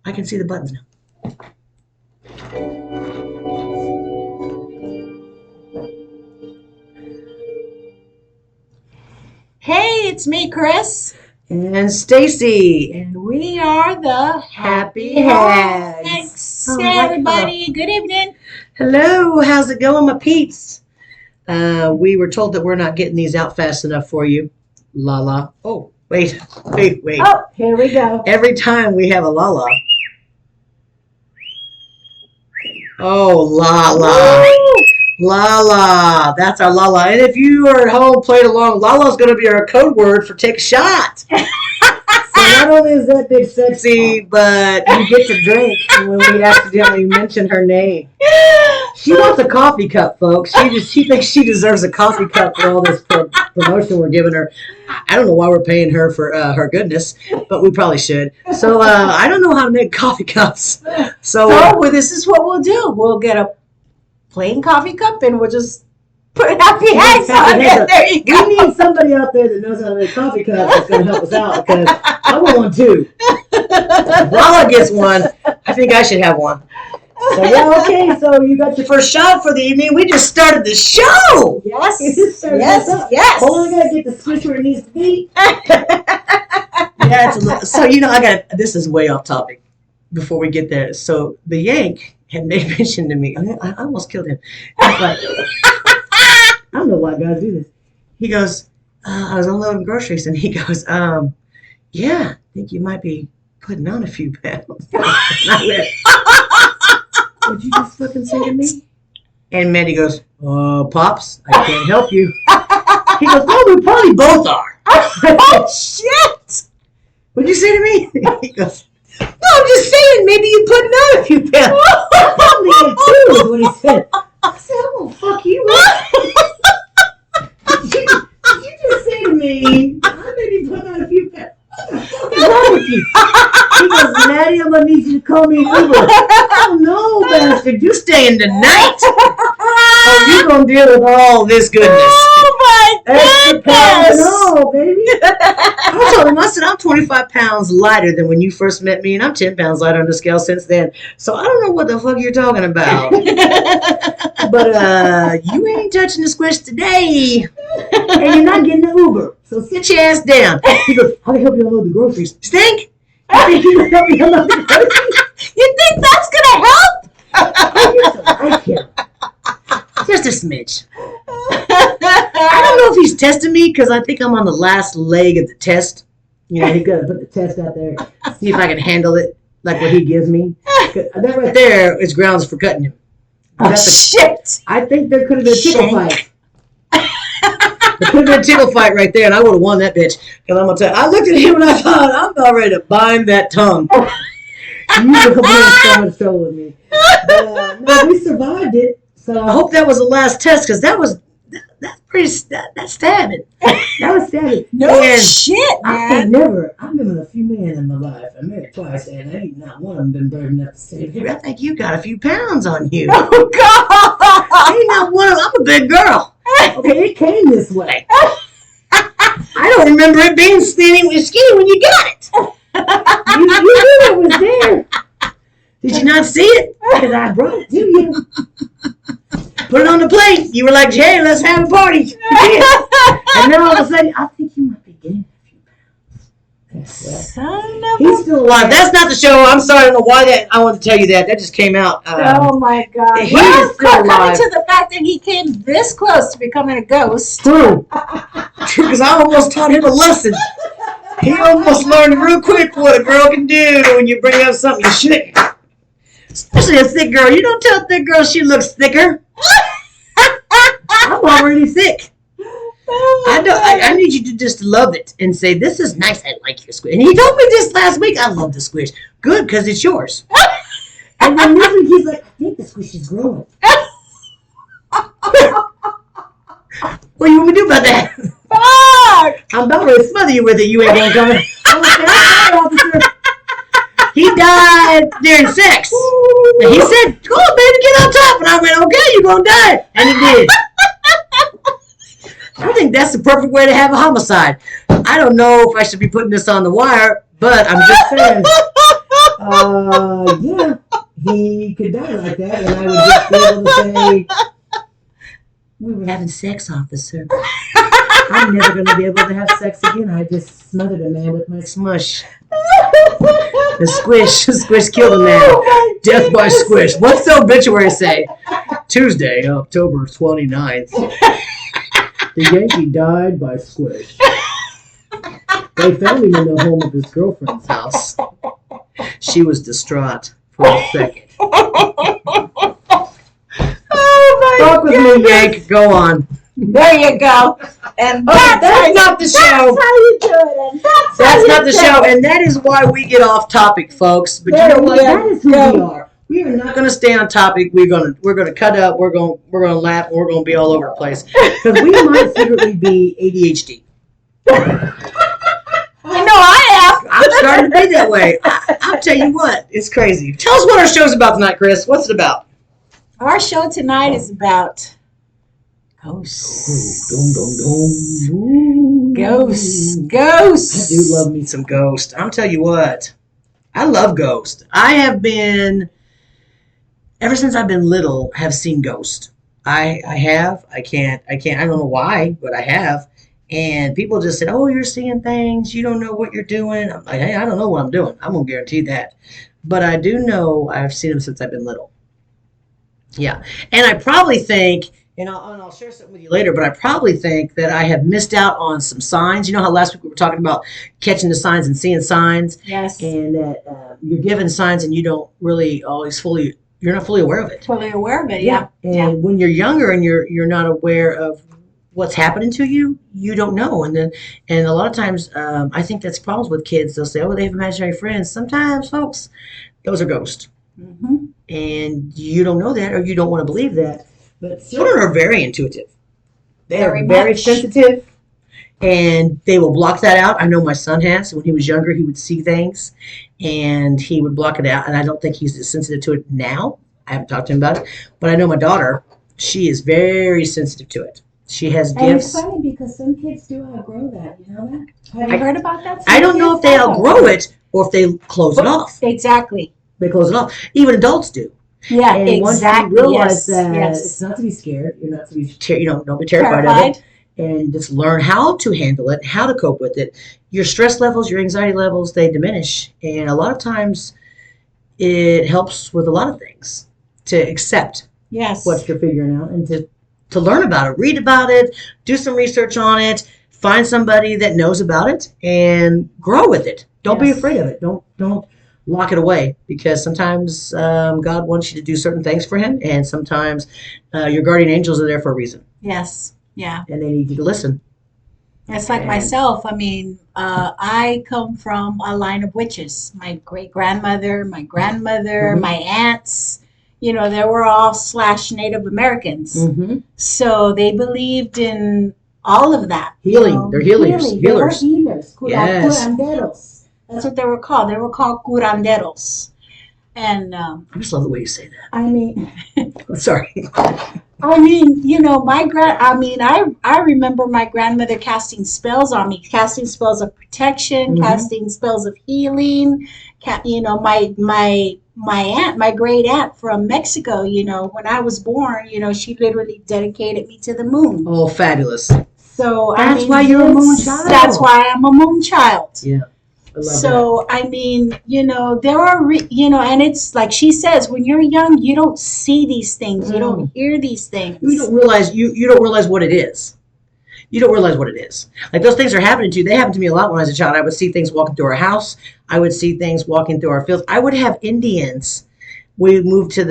I can see the buttons now. Hey, it's me, Chris. And Stacy. And we are the Happie Hagz. Thanks. Oh, Hey, everybody. Good evening. Hello. How's it going, my peeps? We were told that we're not getting these out fast enough for you. La la. Oh, wait. Oh, here we go. Every time we have a la la. Oh, la la. La la. That's our la la. And if you are at home playing along, la la is going to be our code word for take a shot. So not only is that big sexy, but you get to drink when we accidentally mention her name. She wants a coffee cup, folks. She thinks she deserves a coffee cup for all this promotion we're giving her. I don't know why we're paying her for her goodness, but we probably should. So I don't know how to make coffee cups. So this is what we'll do. We'll get a plain coffee cup and we'll just put Happie Hagz on it. There you go. We need somebody out there that knows how to make coffee cups that's going to help us out, because I want one too. Lala gets one. I think I should have one. So yeah, okay. So you got your first shot for the evening. We just started the show. Yes. Yes. Hold on, I gotta get the squish where it needs to be. Yeah, it's a little. So this is way off topic. Before we get there, so the Yank had made mention to me. I almost killed him. But, I don't know why guys do this. He goes, I was unloading groceries, and he goes, yeah, I think you might be putting on a few pounds. What'd you just fucking say to me? And Mandy goes, Pops, I can't help you. He goes, no, we probably both are. Oh, shit. What'd you say to me? He goes, no, I'm just saying, maybe you putting on a few pounds. I probably am too, is what he said. I said, I'm going to fuck you up. Did you just say to me, I may be putting on a few pounds? What the fuck is wrong with you? He goes, Maddie, I'm going to need you to call me an Uber. Oh, no, bastard. You're staying tonight. Oh, you're going to deal with all this goodness. Oh, my goodness. No, baby. I told him, I said, I'm 25 pounds lighter than when you first met me, and I'm 10 pounds lighter on the scale since then. So I don't know what the fuck you're talking about. But you ain't touching the squish today. And you're not getting the Uber. So sit your ass down. He goes, how can I help you unload the groceries? Stink? You think you can help me unload the groceries? You think that's going to help? I like him. Just a smidge. I don't know if he's testing me, because I think I'm on the last leg of the test. You know, he's got to put the test out there, see if I can handle it like what he gives me. That right there is grounds for cutting him. Oh, shit. I think there could have been a tickle fight. There could have been a tickle fight right there, and I would have won that bitch. Because I'm going to tell you, I looked at him and I thought, I'm about ready to bind that tongue. You were playing so with me. No, we survived it. So I hope that was the last test, because that's stabbing. That was stabbing. No shit, man. I've been with a few men in my life. I married twice, and ain't not one of them been brave enough to say, hey, I think you got a few pounds on you. Oh, God. Ain't not one of them. I'm a big girl. Okay, it came this way. I don't remember it being skinny when you got it. You knew it was there. Did you not see it? Because I brought it to you. Put it on the plate. You were like, hey, let's have a party. And then all of a sudden, I think you might be getting a few pounds. Son of He's still alive. That's not the show. I'm sorry. I don't know why I wanted to tell you that. That just came out. Oh, my God. He is still alive. Coming to the fact that he came this close to becoming a ghost. True. Because I almost taught him a lesson. He almost learned real quick what a girl can do when you bring up something you shouldn't. Especially a thick girl. You don't tell a thick girl she looks thicker. I'm already thick. I need you to just love it and say, this is nice. I like your squish. And he told me this last week. I love the squish. Good, because it's yours. And then this week he's like, I think the squish is growing. What do you want me to do about that? Fuck! I'm about ready to smother you with it. You ain't gonna come in. I'm sorry, officer. He died during sex. And he said, go on, baby, get on top. And I went, okay, you're going to die. And he did. I think that's the perfect way to have a homicide. I don't know if I should be putting this on the wire, but I'm just saying. Yeah, he could die like that, and I would just be able to say, "We were having sex, officer. I'm never going to be able to have sex again. I just smothered a man with my smush. The squish killed a man. Oh, Death by squish." What's the obituary say? Tuesday, October 29th. The Yankee died by squish. They found him in the home of his girlfriend's house. She was distraught for a second. Oh my Talk with me, Yank. Go on. There you go. And that's not the show. That's how you do it. And That's not the show, and that is why we get off topic, folks. But you know what? That is who we are. We are not going to stay on topic. We're gonna cut up. We're gonna laugh. And we're gonna be all over the place because we might secretly be ADHD. I know I am. I'm starting to be that way. I'll tell you what, it's crazy. Tell us what our show's about tonight, Chris. What's it about? Our show tonight is about ghosts. Ghosts. I do love me some ghosts. I'll tell you what. I love ghosts. I have been, ever since I've been little, have seen ghosts. I have. I don't know why, but I have. And people just said, "Oh, you're seeing things. You don't know what you're doing." I'm like, "Hey, I don't know what I'm doing. I'm going to guarantee that." But I do know I've seen them since I've been little. Yeah. And I probably think, and I'll share something with you later, but I probably think that I have missed out on some signs. You know how last week we were talking about catching the signs and seeing signs? Yes. And that you're given signs and you don't really always you're not fully aware of it. Fully aware of it, yeah. And when you're younger and you're not aware of what's happening to you, you don't know. And a lot of times, I think that's problems with kids. They'll say, "Oh, they have imaginary friends." Sometimes, folks, those are ghosts. Mm-hmm. And you don't know that, or you don't want to believe that. But children are very intuitive. They are very sensitive, and they will block that out. I know my son has. When he was younger, he would see things, and he would block it out. And I don't think he's as sensitive to it now. I haven't talked to him about it. But I know my daughter, she is very sensitive to it. She has gifts. And it's funny because some kids do outgrow that. You know that? Have you heard about that? I don't know if they outgrow it or if they close it off. Exactly. They close it off. Even adults do. Yeah, and exactly. once you realize that it's not to be scared, you're not to be, don't be terrified of it, and just learn how to handle it, how to cope with it. Your stress levels, your anxiety levels, they diminish, and a lot of times it helps with a lot of things to accept what you're figuring out and to learn about it, read about it, do some research on it, find somebody that knows about it, and grow with it. Don't be afraid of it. Don't lock it away, because sometimes God wants you to do certain things for him, and sometimes your guardian angels are there for a reason. Yes. Yeah. And they need you to listen. It's like myself. I mean, I come from a line of witches. My great-grandmother, my grandmother, my aunts, they were all / Native Americans. Mm-hmm. So they believed in all of that. Healing. They're healers. They were healers. Yes. Curanderos. That's what they were called. They were called curanderos. And I just love the way you say that. I mean, sorry. I mean, I remember my grandmother casting spells on me, casting spells of protection, casting spells of healing. My aunt, my great aunt from Mexico, when I was born, she literally dedicated me to the moon. Oh, fabulous. So that's why you're a moon child. That's why I'm a moon child. Yeah. So, I mean, there are, and it's like she says, when you're young, you don't see these things. You don't hear these things. You don't realize, you don't realize what it is. You don't realize what it is. Like, those things are happening to you. They happened to me a lot when I was a child. I would see things walking through our house. I would see things walking through our fields. I would have Indians. We moved to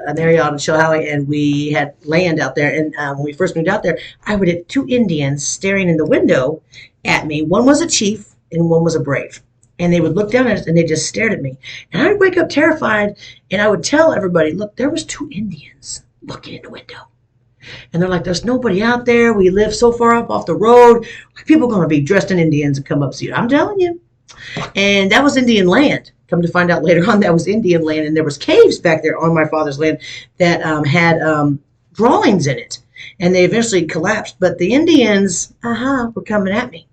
an area out in Yatahey, and we had land out there. And when we first moved out there, I would have 2 Indians staring in the window at me. One was a chief, and one was a brave. And they would look down at us, and they just stared at me. And I would wake up terrified, and I would tell everybody, look, there was 2 Indians looking in the window. And they're like, there's nobody out there. We live so far up off the road. People are going to be dressed in Indians and come up see you. I'm telling you. And that was Indian land. Come to find out later on, that was Indian land. And there was caves back there on my father's land that had drawings in it. And they eventually collapsed. But the Indians, were coming at me.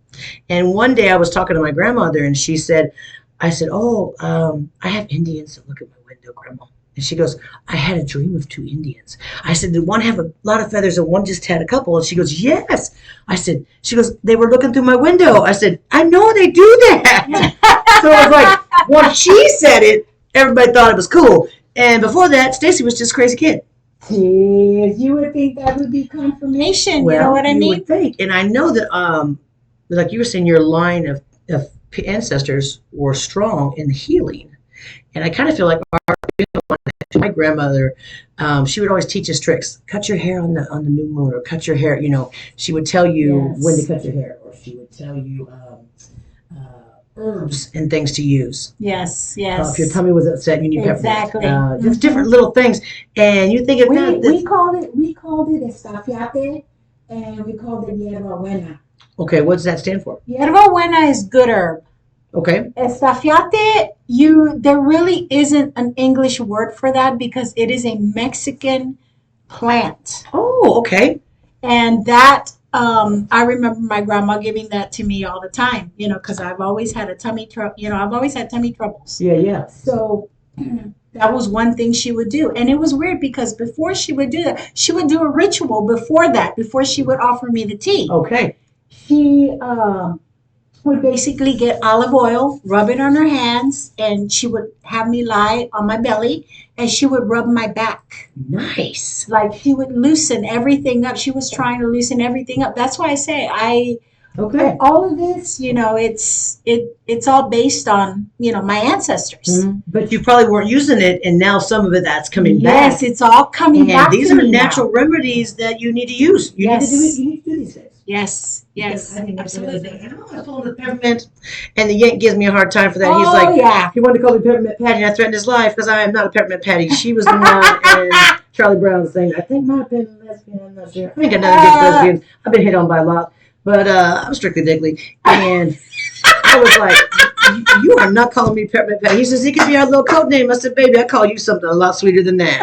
And one day I was talking to my grandmother, and she said, I said, oh, I have Indians that look at my window, Grandma. And she goes, I had a dream of 2 Indians. I said, did one have a lot of feathers and one just had a couple? And she goes, yes. I said, she goes, they were looking through my window. I said, I know they do that. So it was like, once she said it, everybody thought it was cool. And before that, Stacy was just a crazy kid. Yes, you would think that would be confirmation. Well, you know what I you mean? would think. And I know that, like you were saying, your line of ancestors were strong in healing. And I kind of feel like my grandmother, she would always teach us tricks. Cut your hair on the new moon, or cut your hair. She would tell you when to cut your hair, or she would tell you herbs and things to use. Yes. If your tummy was upset, you need peppermint. Exactly. Just different little things, and you think of that. We called it estafiate, and we called it hierba buena. Okay, what does that stand for? Hierba buena is good herb. Okay. Estafiate, there really isn't an English word for that because it is a Mexican plant. Oh, okay. And that, I remember my grandma giving that to me all the time, because I've always had tummy troubles. Yeah. So that was one thing she would do. And it was weird because before she would do that, she would do a ritual before she would offer me the tea. Okay. She would basically get olive oil, rub it on her hands, and she would have me lie on my belly, and she would rub my back. Nice. Like she would loosen everything up. She was trying to loosen everything up. That's why I say Okay. all of this, it's all based on, my ancestors. Mm-hmm. But you probably weren't using it, and now some of that's coming back. Yes, it's all coming back. These to are me natural now. remedies that you need to use. You need to do it. You need to do these things. Yes, I think absolutely. I told him the peppermint, and the Yank gives me a hard time for that. He's Oh, like, yeah. he wanted to call me Peppermint Patty, and I threatened his life because I am not a Peppermint Patty. She was the one in Charlie Brown's thing. I think might have been lesbian. I'm not sure. I ain't got nothing against lesbians. I've been hit on by a lot, but I'm strictly diggly. And I was like, you are not calling me Peppermint Patty. He says, it could be our little code name. I said, baby, I call you something a lot sweeter than that.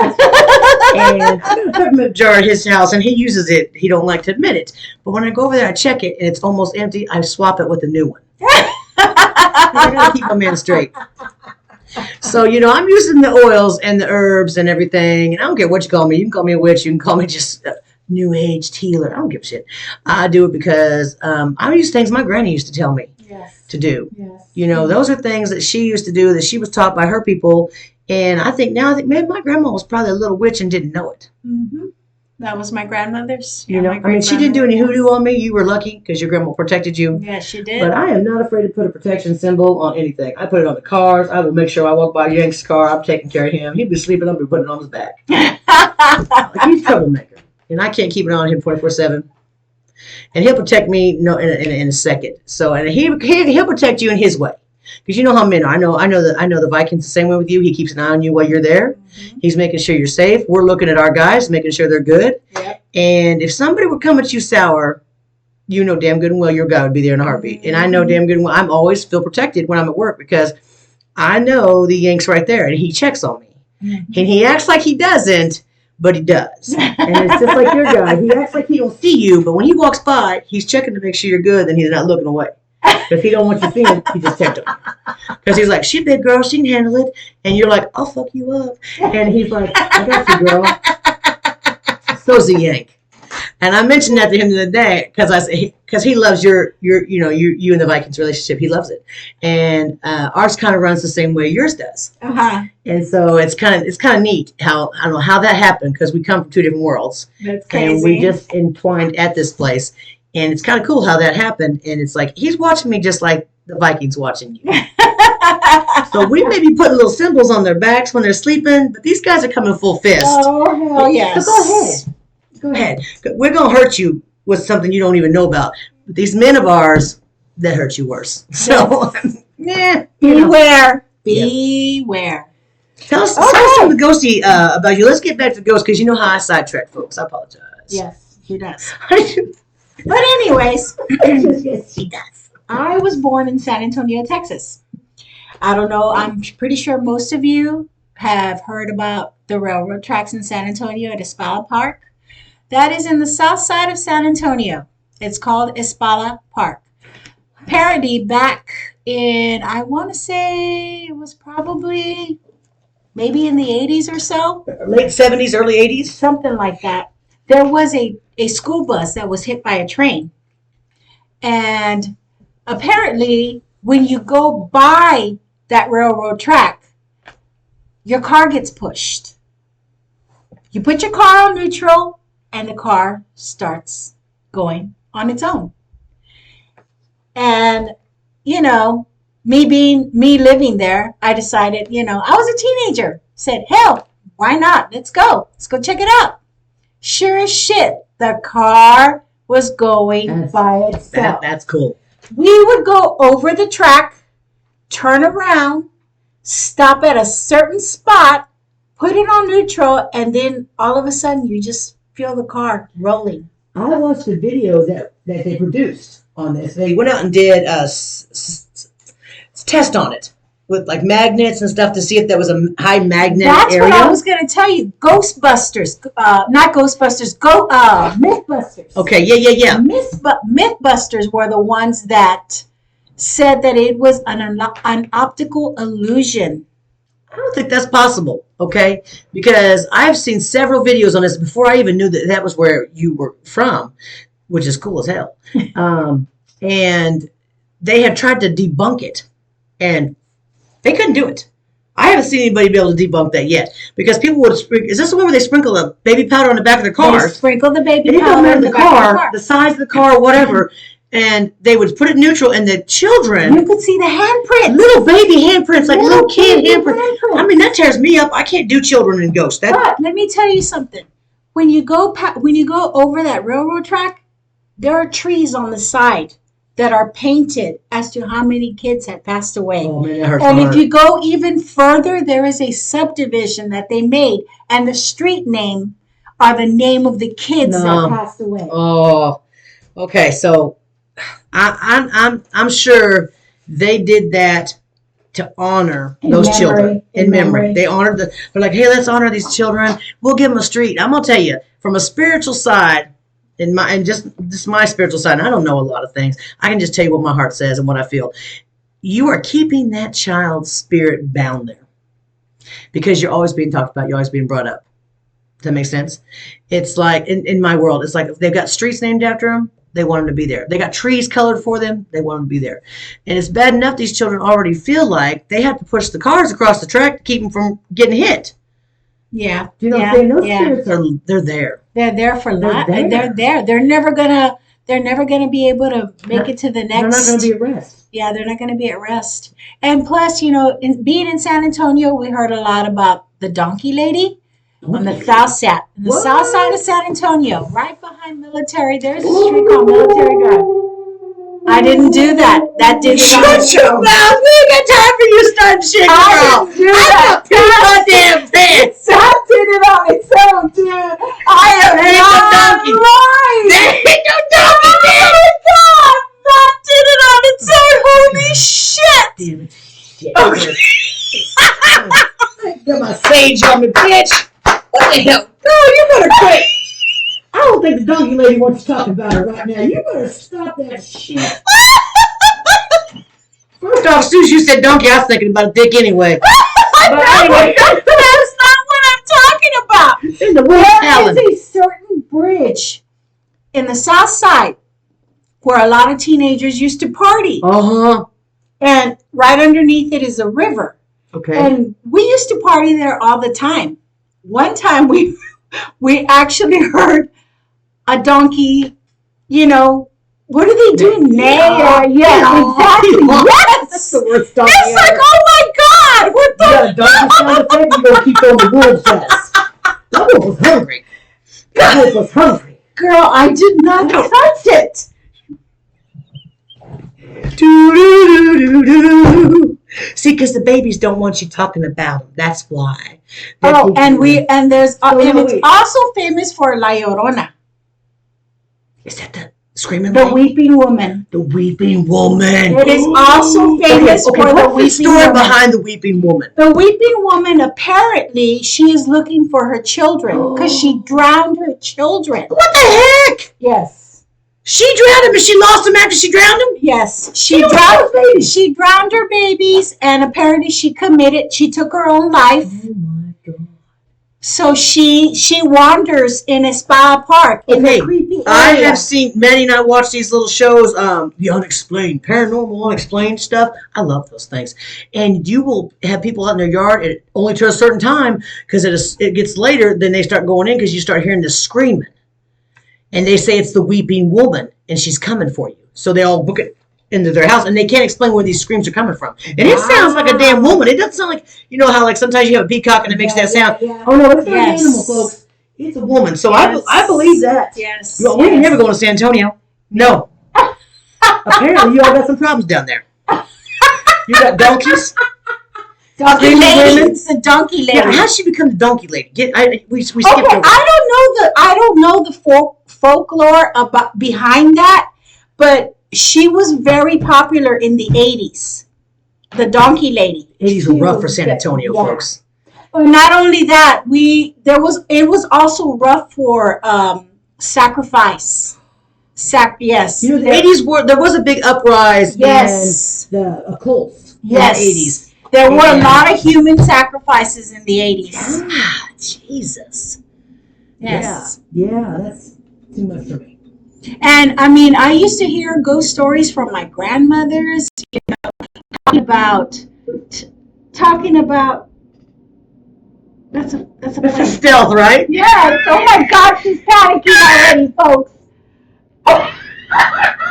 And I got a peppermint jar at his house, and he uses it. He don't like to admit it. But when I go over there, I check it, and it's almost empty. I swap it with a new one. I gotta keep my man straight. So, I'm using the oils and the herbs and everything. And I don't care what you call me. You can call me a witch. You can call me just a new age healer. I don't give a shit. I do it because I use things my granny used to tell me to do. Yes. Those are things that she used to do, that she was taught by her people. And I think maybe my grandma was probably a little witch and didn't know it. Mm-hmm. That was my grandmother's. She didn't do any hoodoo on me. You were lucky because your grandma protected you. Yes, she did. But I am not afraid to put a protection symbol on anything. I put it on the cars. I will make sure I walk by Yank's car. I'm taking care of him. He'll be sleeping. I'll be putting it on his back. Like, he's a troublemaker. And I can't keep it on him 24/7. And he'll protect me in a second. So, and he'll protect you in his way. Because you know how men are. I know the Vikings the same way with you. He keeps an eye on you while you're there. Mm-hmm. He's making sure you're safe. We're looking at our guys, making sure they're good. Yep. And if somebody would come at you sour, you know damn good and well your guy would be there in a heartbeat. Mm-hmm. And I know damn good and well I'm always feel protected when I'm at work because I know the Yank's right there and he checks on me. Mm-hmm. And he acts like he doesn't, but he does. And it's just like your guy. He acts like he don't see you, but when he walks by, he's checking to make sure you're good and he's not looking away. Because he don't want you seeing, he just checked him. Because he's like, she's a big girl, she can handle it. And you're like, I'll fuck you up. And he's like, I got you, girl. So's the Yank. And I mentioned that to him the other day because he loves you and the Vikings relationship. He loves it. And ours kind of runs the same way yours does. Uh-huh. And so it's kind of neat how, I don't know how that happened because we come from two different worlds. That's crazy. And we just entwined at this place. And it's kind of cool how that happened. And it's like, he's watching me just like the Vikings watching you. So we may be putting little symbols on their backs when they're sleeping, but these guys are coming full fist. Oh, hell yes. So go ahead. We're going to hurt you with something you don't even know about. But these men of ours, that hurt you worse. So, yeah. Beware. Beware. Tell us something ghosty about you. Let's get back to ghosts because you know how I sidetrack folks. I apologize. Yes, she does. But anyways, yes, she does. I was born in San Antonio, Texas. I don't know. I'm pretty sure most of you have heard about the railroad tracks in San Antonio at Espala Park. That is in the south side of San Antonio. It's called Espala Park. apparently back in, I want to say it was probably maybe in the 80s or so. Late 70s, early 80s? Something like that. There was a school bus that was hit by a train. And apparently, when you go by that railroad track, your car gets pushed. You put your car on neutral, and the car starts going on its own. And, you know, me living there, I decided, you know, I was a teenager. Said, hell, why not? Let's go check it out. Sure as shit, the car was going by itself. That's cool. We would go over the track, turn around, stop at a certain spot, put it on neutral, and then all of a sudden you just feel the car rolling. I watched the video that they produced on this. They went out and did a test on it with like magnets and stuff to see if there was a high magnet area. That's what I was going to tell you. Ghostbusters, not Ghostbusters, Mythbusters. Okay, yeah. Mythbusters were the ones that said that it was an optical illusion. I don't think that's possible, okay? Because I've seen several videos on this before I even knew that was where you were from, which is cool as hell. And they have tried to debunk it, and they couldn't do it. I haven't seen anybody be able to debunk that yet. Because people would is this the one where they sprinkle a baby powder on the back of their car? They sprinkle the baby powder on the car, the size of the car, whatever. And they would put it neutral, and the children... You could see the handprints. Little baby handprints, like little kid handprints. I mean, that tears me up. I can't do children and ghosts. But let me tell you something. When you go over that railroad track, there are trees on the side that are painted as to how many kids had passed away. Oh, man, that hurts and my if heart. you go even further, there is a subdivision that they made, and the street name are the name of the kids that passed away. Oh, okay. So I'm sure they did that to honor those children in memory. They honored they're like, hey, let's honor these children. We'll give them a street. I'm gonna tell you, from a spiritual side, and just my spiritual side, and I don't know a lot of things. I can just tell you what my heart says and what I feel. You are keeping that child's spirit bound there because you're always being talked about. You're always being brought up. Does that make sense? It's like in my world, it's like if they've got streets named after them, they want them to be there. They got trees colored for them, they want them to be there. And it's bad enough these children already feel like they have to push the cars across the track to keep them from getting hit. Yeah. Do you know what I'm saying? Those spirits they're there. They're there for life. They're there. They're never gonna be able to make it to the next. They're not gonna be at rest. Yeah, they're not gonna be at rest. And plus, you know, being in San Antonio, we heard a lot about the donkey lady on the south side. On the south side of San Antonio, right behind Military, there's a street called Military Drive. I didn't do that. That didn't. Shut your mouth! We ain't got time for you starting shit, girl. I didn't do that. I damn pants. That did it on its own, dude. I am not lying. There ain't no donkey there. Oh my God! That did it on its own. Holy shit! Damn it. Shit. Okay. Got my sage on me, bitch. What the hell? Girl, you better quit. I don't think the donkey lady wants to talk about her right now. You better stop that shit. First off, as soon as you said donkey, I was thinking about a dick anyway. But anyway, That's not what I'm talking about. in the West Allen. There is a certain bridge in the south side where a lot of teenagers used to party. Uh-huh. And right underneath it is a river. Okay. And we used to party there all the time. One time we actually heard a donkey, you know, what do they do? Neigh. Exactly. Yes. That's the worst donkey It's like, ever. oh my God, what the? Yeah, donkey sound effect, you're going to keep on the wolf's ass. That wolf was hungry. That wolf was hungry. Girl, I did not touch it. Do-do-do-do-do. See, because the babies don't want you talking about them. That's why. Oh, and there's and it's wait. also famous for La Llorona, Is that the screaming the lady? weeping woman. The weeping woman. It is also famous for the what's the weeping story woman. behind the weeping woman? The weeping woman, apparently, she is looking for her children because she drowned her children. What the heck? Yes. She drowned him and she lost him after she drowned him? Yes, she drowned her babies, and apparently she took her own life. Oh my God. So she wanders in a spa park in a creepy area. I have seen Maddie and I watch these little shows, the unexplained, paranormal, unexplained stuff. I love those things. And you will have people out in their yard at only to a certain time, because it gets later, then they start going in because you start hearing this screaming. And they say it's the weeping woman and she's coming for you. So they all book it into their house and they can't explain where these screams are coming from. And it sounds like a damn woman. It doesn't sound like, you know how like sometimes you have a peacock and it makes that sound. Yeah. Oh no, it's not an animal, folks. It's a woman. So I believe that. Yes. Well, we ain't never going to San Antonio. No. Apparently you all got some problems down there. You got donkeys. Donkey lady. It's the donkey lady. Yeah, how did she become the donkey lady? We skipped Okay, over. I don't know the folklore about behind that, but she was very popular in the 80s. The donkey lady. 80s were rough for San Antonio, folks. Not only that, it was also rough for sacrifice. Yes. You know, the 80s there was a big uprise. Yes. In the occults. Yes. In the 80s. There were a lot of human sacrifices in the 80s. Ah, Jesus. Yes. Yeah, that's too much for me. And I mean, I used to hear ghost stories from my grandmothers, talking about that's a stealth, right? Yes. Oh my God, she's panicking already, folks.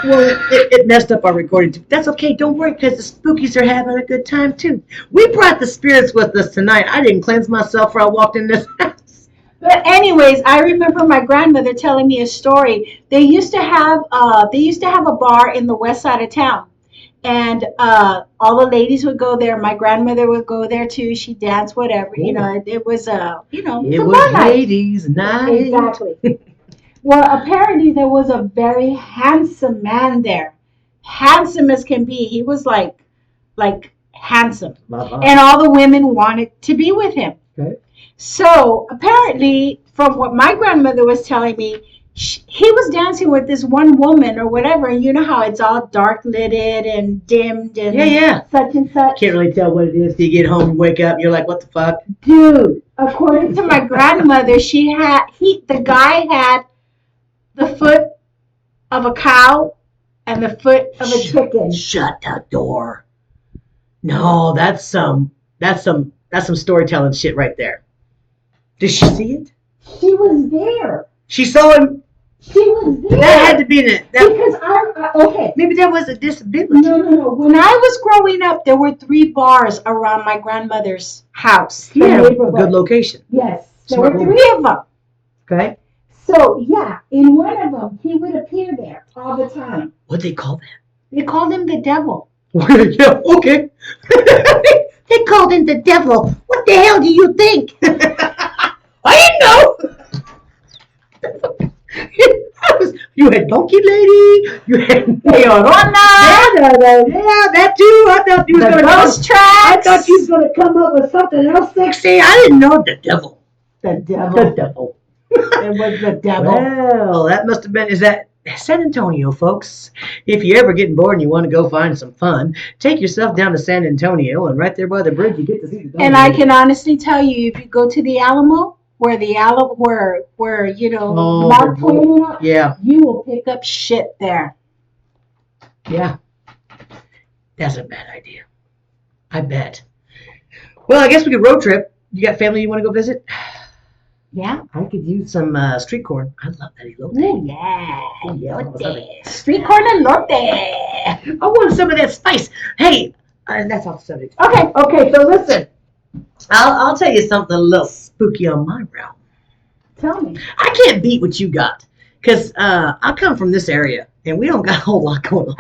Well, it messed up our recording too. That's okay. Don't worry, because the spookies are having a good time too. We brought the spirits with us tonight. I didn't cleanse myself before I walked in this house. But anyways, I remember my grandmother telling me a story. They used to have a bar in the west side of town, and all the ladies would go there. My grandmother would go there too. She danced, whatever. Cool. You know, it was it was ladies' night. Exactly. Well, apparently there was a very handsome man there, handsome as can be. He was like handsome, and all the women wanted to be with him. Okay. So apparently, from what my grandmother was telling me, he was dancing with this one woman or whatever, and you know how it's all dark lighted and dimmed and such and such. Can't really tell what it is till you get home and wake up. And you're like, what the fuck, dude? According to my grandmother, the guy had the foot of a cow and the foot of a chicken. Shut the door. No, that's some storytelling shit right there. Did she see it? She was there. She saw him. She was there. That had to be it. Because maybe that was a disability. No. When I was growing up, there were 3 bars around my grandmother's house. Yeah, a good location. Yes, there were 3 of them. Okay. So, yeah, in one of them, he would appear there all the time. What'd they call that? They called him the devil. Yeah, okay. They called him the devil. What the hell do you think? I didn't know. You had Donkey Lady. You had Leonona. Yeah, that too. I thought you was going to ghost tracks. I thought you was going to come up with something else sexy. I didn't know the devil. The devil. The devil. It was the devil. Well, that must have been. Is that San Antonio, folks? If you're ever getting bored and you want to go find some fun, take yourself down to San Antonio, and right there by the bridge, you get to see the. And I can honestly tell you, if you go to the Alamo, where you know Mark Twain, you will pick up shit there. Yeah, that's a bad idea. I bet. Well, I guess we could road trip. You got family you want to go visit? Yeah. I could use some street corn. I love that elote. Oh, yeah. Elote. Street corn elote. I want some of that spice. Hey, that's off the subject. Okay, so listen. I'll tell you something a little spooky on my realm. Tell me. I can't beat what you got. Because I come from this area, and we don't got a whole lot going on.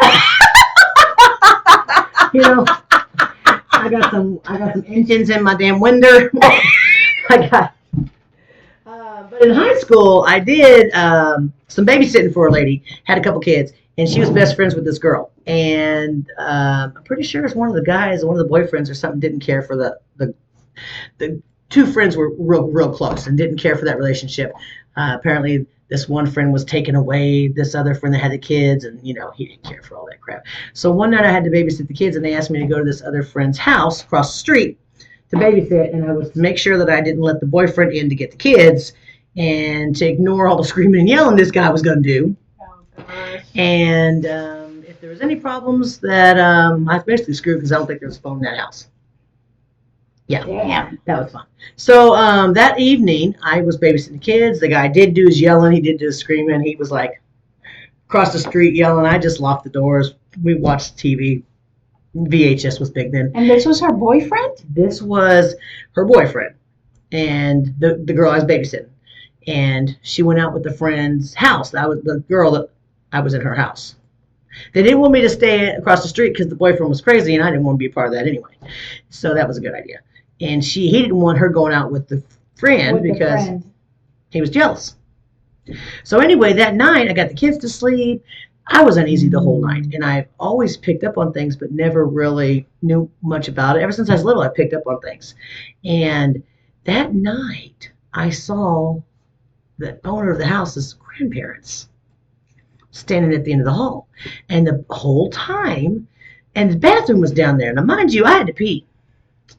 You know, I got some engines in my damn window. But in high school, I did some babysitting for a lady, had a couple kids, and she was best friends with this girl. And I'm pretty sure it's one of the guys, one of the boyfriends or something, didn't care for the 2 friends were real close and didn't care for that relationship. Apparently, this one friend was taking away this other friend that had the kids, and he didn't care for all that crap. So one night I had to babysit the kids, and they asked me to go to this other friend's house across the street to babysit, and I was to make sure that I didn't let the boyfriend in to get the kids, and to ignore all the screaming and yelling this guy was going to do. Oh, gosh. And if there was any problems, that I was basically screwed because I don't think there was a phone in that house. Yeah. Damn. That was fun. So that evening, I was babysitting the kids. The guy did do his yelling. He did do his screaming. He was like across the street yelling. I just locked the doors. We watched TV. VHS was big then. And this was her boyfriend? This was her boyfriend and the girl I was babysitting. And she went out with the friend's house. That was the girl that I was in her house. They didn't want me to stay across the street because the boyfriend was crazy, and I didn't want to be a part of that anyway. So that was a good idea. And he didn't want her going out with the friend because he was jealous. So anyway, that night I got the kids to sleep. I was uneasy the whole night, and I've always picked up on things but never really knew much about it. Ever since I was little, I picked up on things. And that night I saw the owner of the house's grandparents standing at the end of the hall. And the whole time, and the bathroom was down there. Now, mind you, I had to pee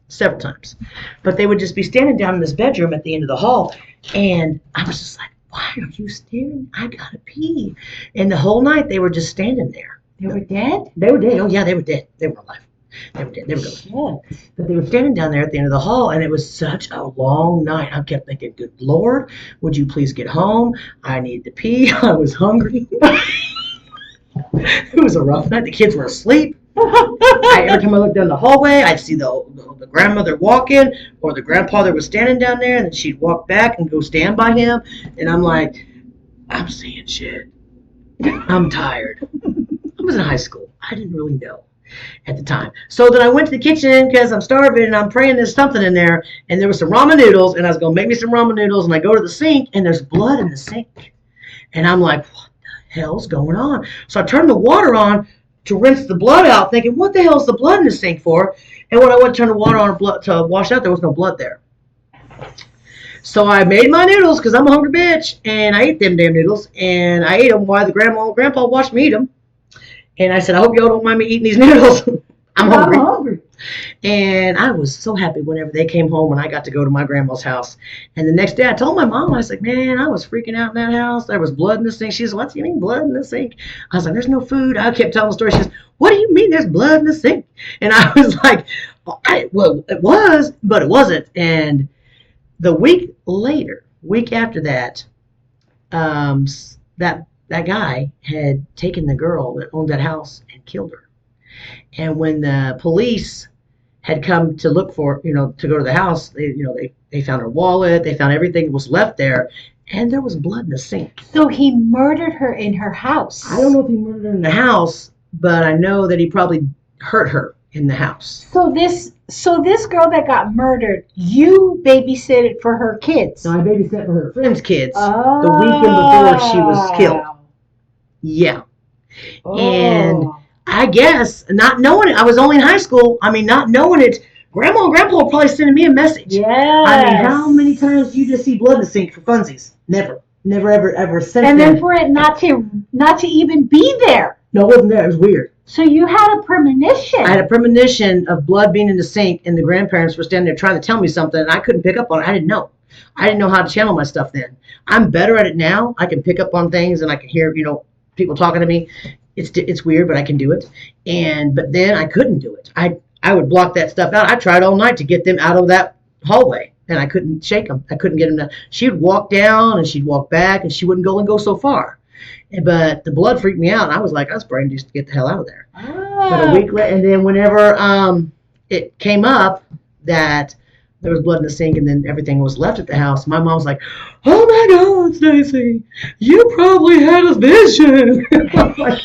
several times, but they would just be standing down in this bedroom at the end of the hall, and I was just like, why are you standing? I gotta pee. And the whole night they were just standing there. They were dead? They were dead. Oh yeah, they were dead. They were alive. They were dead. They were gone. But they were standing down there at the end of the hall, and it was such a long night. I kept thinking, good Lord, would you please get home? I need to pee. I was hungry. It was a rough night. The kids were asleep. Every time I looked down the hallway, I'd see the grandmother walk in, or the grandpa that was standing down there, and then she'd walk back and go stand by him. And I'm like, I'm seeing shit. I'm tired. I was in high school. I didn't really know at the time. So then I went to the kitchen because I'm starving, and I'm praying there's something in there. And there was some ramen noodles, and I was going to make me some ramen noodles. And I go to the sink, and there's blood in the sink. And I'm like, what the hell's going on? So I turned the water on to rinse the blood out, thinking, what the hell is the blood in the sink for? And when I went to turn the water on to wash out, there was no blood there. So I made my noodles because I'm a hungry bitch, and I ate them damn noodles, and I ate them while the grandma and grandpa watched me eat them. And I said, I hope y'all don't mind me eating these noodles. I'm hungry. And I was so happy whenever they came home and I got to go to my grandma's house. And the next day I told my mom, I was like, man, I was freaking out in that house. There was blood in the sink. She said, what do you mean blood in the sink? I was like, there's no food. I kept telling the story. She says, what do you mean there's blood in the sink? And I was like, well, it was, but it wasn't. And the week after that, that guy had taken the girl that owned that house and killed her. And when the police had come to look for, to go to the house, they found her wallet, they found everything that was left there, and there was blood in the sink. So he murdered her in her house. I don't know if he murdered her in the house, but I know that he probably hurt her in the house. So this girl that got murdered, you babysitted for her kids. No, I babysat for her friend's kids the weekend before she was killed. Yeah. Oh. And I guess, not knowing it, I was only in high school. I mean, not knowing it, Grandma and Grandpa were probably sending me a message. Yes. I mean, how many times do you just see blood in the sink for funsies? Never, ever since. And then for it not to even be there. No, it wasn't there. It was weird. So you had a premonition. I had a premonition of blood being in the sink, and the grandparents were standing there trying to tell me something, and I couldn't pick up on it. I didn't know. I didn't know how to channel my stuff then. I'm better at it now. I can pick up on things, and I can hear, people talking to me. It's weird, but I can do it. But then I couldn't do it. I would block that stuff out. I tried all night to get them out of that hallway, and I couldn't shake them. I couldn't get them to. She'd walk down, and she'd walk back, and she wouldn't go so far. But the blood freaked me out, and I was like, I was praying just to get the hell out of there. Oh. But a week later, and then whenever it came up that there was blood in the sink and then everything was left at the house, my mom was like, oh my God, Stacy, you probably had a vision. I was like,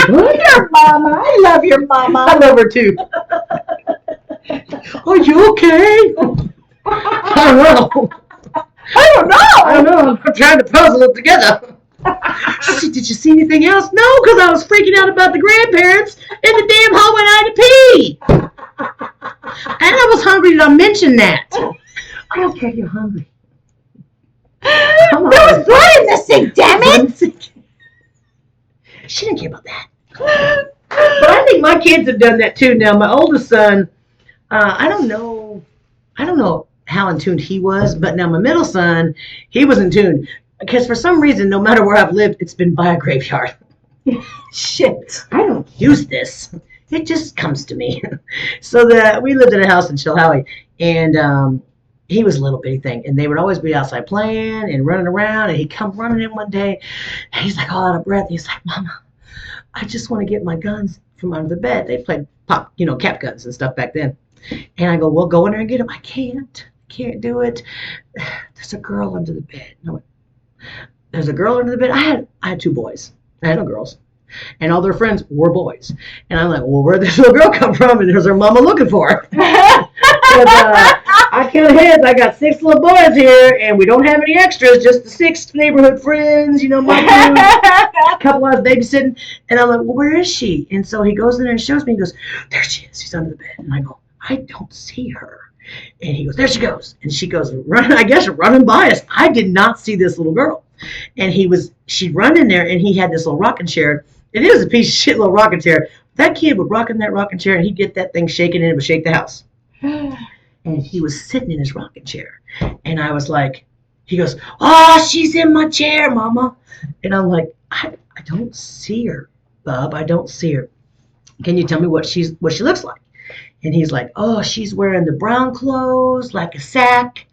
what? Your mama. I love your mama. I love her too. Are you okay? I don't know. I don't know. I'm trying to puzzle it together. Did you see anything else? No, because I was freaking out about the grandparents in the damn hallway and I had to pee. And I was hungry. Did I mention that? I don't care if you're hungry. Come on. There was blood in the sink, damn it! She didn't care about that. But I think my kids have done that too. Now, my oldest son, I don't know how in tune he was, but now my middle son, he was in tune. Because for some reason, no matter where I've lived, it's been by a graveyard. Shit, I don't use this. It just comes to me. So we lived in a house in Yatahey, and he was a little bitty thing, and they would always be outside playing and running around, and he'd come running in one day, and he's like all out of breath. He's like, Mama, I just want to get my guns from under the bed. They played cap guns and stuff back then. And I go, well, go in there and get them. I can't do it. There's a girl under the bed. No, there's a girl under the bed. I had 2 boys. I had no girls. And all their friends were boys. And I'm like, well, where'd this little girl come from? And there's her mama looking for her. I count heads. I got 6 little boys here, and we don't have any extras, just the 6 neighborhood friends, my dude, a couple of us babysitting. And I'm like, well, where is she? And so he goes in there and shows me. He goes, there she is. She's under the bed. And I go, I don't see her. And he goes, there she goes. And she goes, running by us. I did not see this little girl. And she'd run in there, and he had this little rocking chair. And it was a piece of shit little rocking chair. That kid would rock in that rocking chair, and he'd get that thing shaking, and it would shake the house. And he was sitting in his rocking chair. And I was like, he goes, oh, she's in my chair, Mama. And I'm like, I don't see her, Bub. I don't see her. Can you tell me what she looks like? And he's like, oh, she's wearing the brown clothes, like a sack,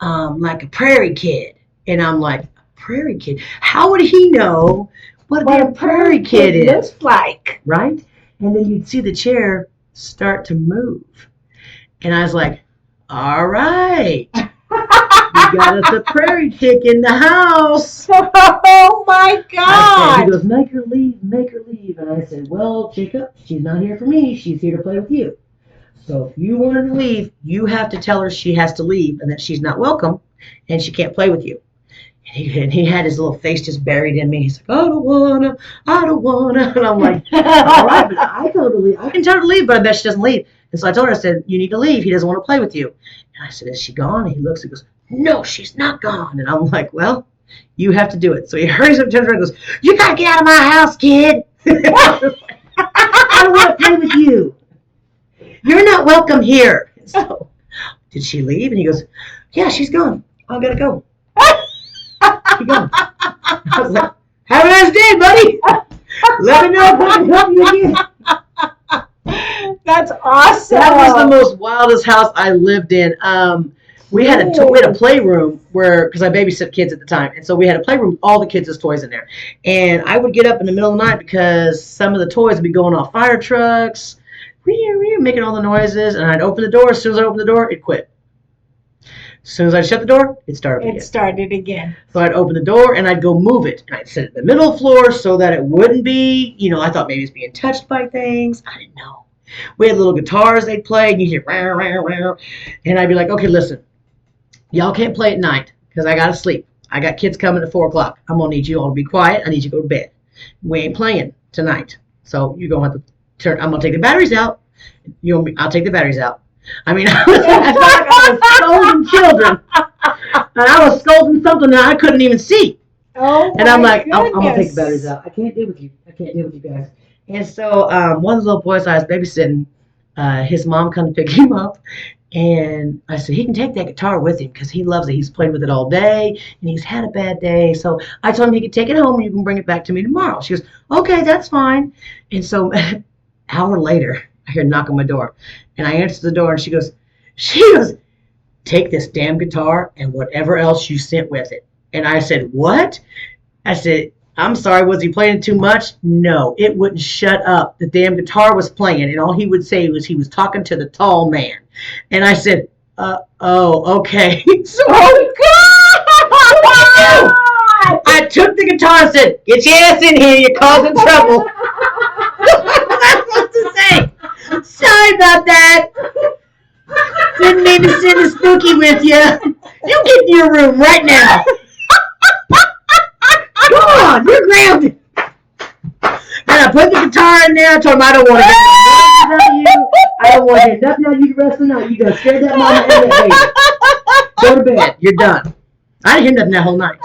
like a prairie kid. And I'm like, a prairie kid? How would he know what a prairie kid is? Looks like. Right? And then you'd see the chair start to move. And I was like, all right. We got us a prairie chick in the house. Oh, my God. He goes, make her leave. And I said, well, Jacob, she's not here for me. She's here to play with you. So if you want her to leave, you have to tell her she has to leave and that she's not welcome and she can't play with you. And he had his little face just buried in me. He's like, I don't wanna. And I'm like, all right, but I can tell her to leave, but I bet she doesn't leave. And so I told her, I said, you need to leave. He doesn't want to play with you. And I said, is she gone? And he looks and goes, no, she's not gone. And I'm like, well, you have to do it. So he hurries up, turns around and goes, you got to get out of my house, kid. I don't want to play with you. You're not welcome here. So, did she leave? And he goes, yeah, she's gone. I got to go. She's gone. I was like, have a nice day, buddy. Let me know if I can help you again. That's awesome. That was the most wildest house I lived in. We had a playroom because I babysit kids at the time, and so we had a playroom with all the kids' toys in there. And I would get up in the middle of the night because some of the toys would be going off fire trucks, making all the noises, and I'd open the door. As soon as I opened the door, it quit. As soon as I shut the door, it started again. So I'd open the door and I'd go move it. And I'd sit in the middle of the floor so that it wouldn't be, I thought maybe it's being touched by things. I didn't know. We had little guitars they'd play, and you hear, rah, rah, rah. And I'd be like, okay, listen, y'all can't play at night because I got to sleep. I got kids coming at 4 o'clock. I'm going to need you all to be quiet. I need you to go to bed. We ain't playing tonight. So you're going to have to I'm going to take the batteries out. I'll take the batteries out. I mean, I was scolding children. And I was scolding something that I couldn't even see. Oh, and I'm like, I'm going to take the batteries out. I can't deal with you. Guys. And so one of the little boys I was babysitting, his mom come to pick him up. And I said, he can take that guitar with him because he loves it. He's played with it all day, and he's had a bad day. So I told him he could take it home, and you can bring it back to me tomorrow. She goes, okay, that's fine. And so an hour later, I hear a knock on my door. And I answer the door, and she goes, take this damn guitar and whatever else you sent with it. And I said, what? I said, I'm sorry, was he playing too much? No, it wouldn't shut up. The damn guitar was playing, and all he would say was he was talking to the tall man. And I said, oh, okay. So, I took the guitar and said, get your ass in here, you're causing trouble. What was I supposed to say? Sorry about that. Didn't mean to send a Spookie with you. You get in your room right now. Come on, you're grounded. And I put the guitar in there. I told him I don't want to get no noises out of you. I don't want to hear nothing out of you the rest of the night. You done scared that mama and that baby. Go to bed. You're done. I didn't hear nothing that whole night.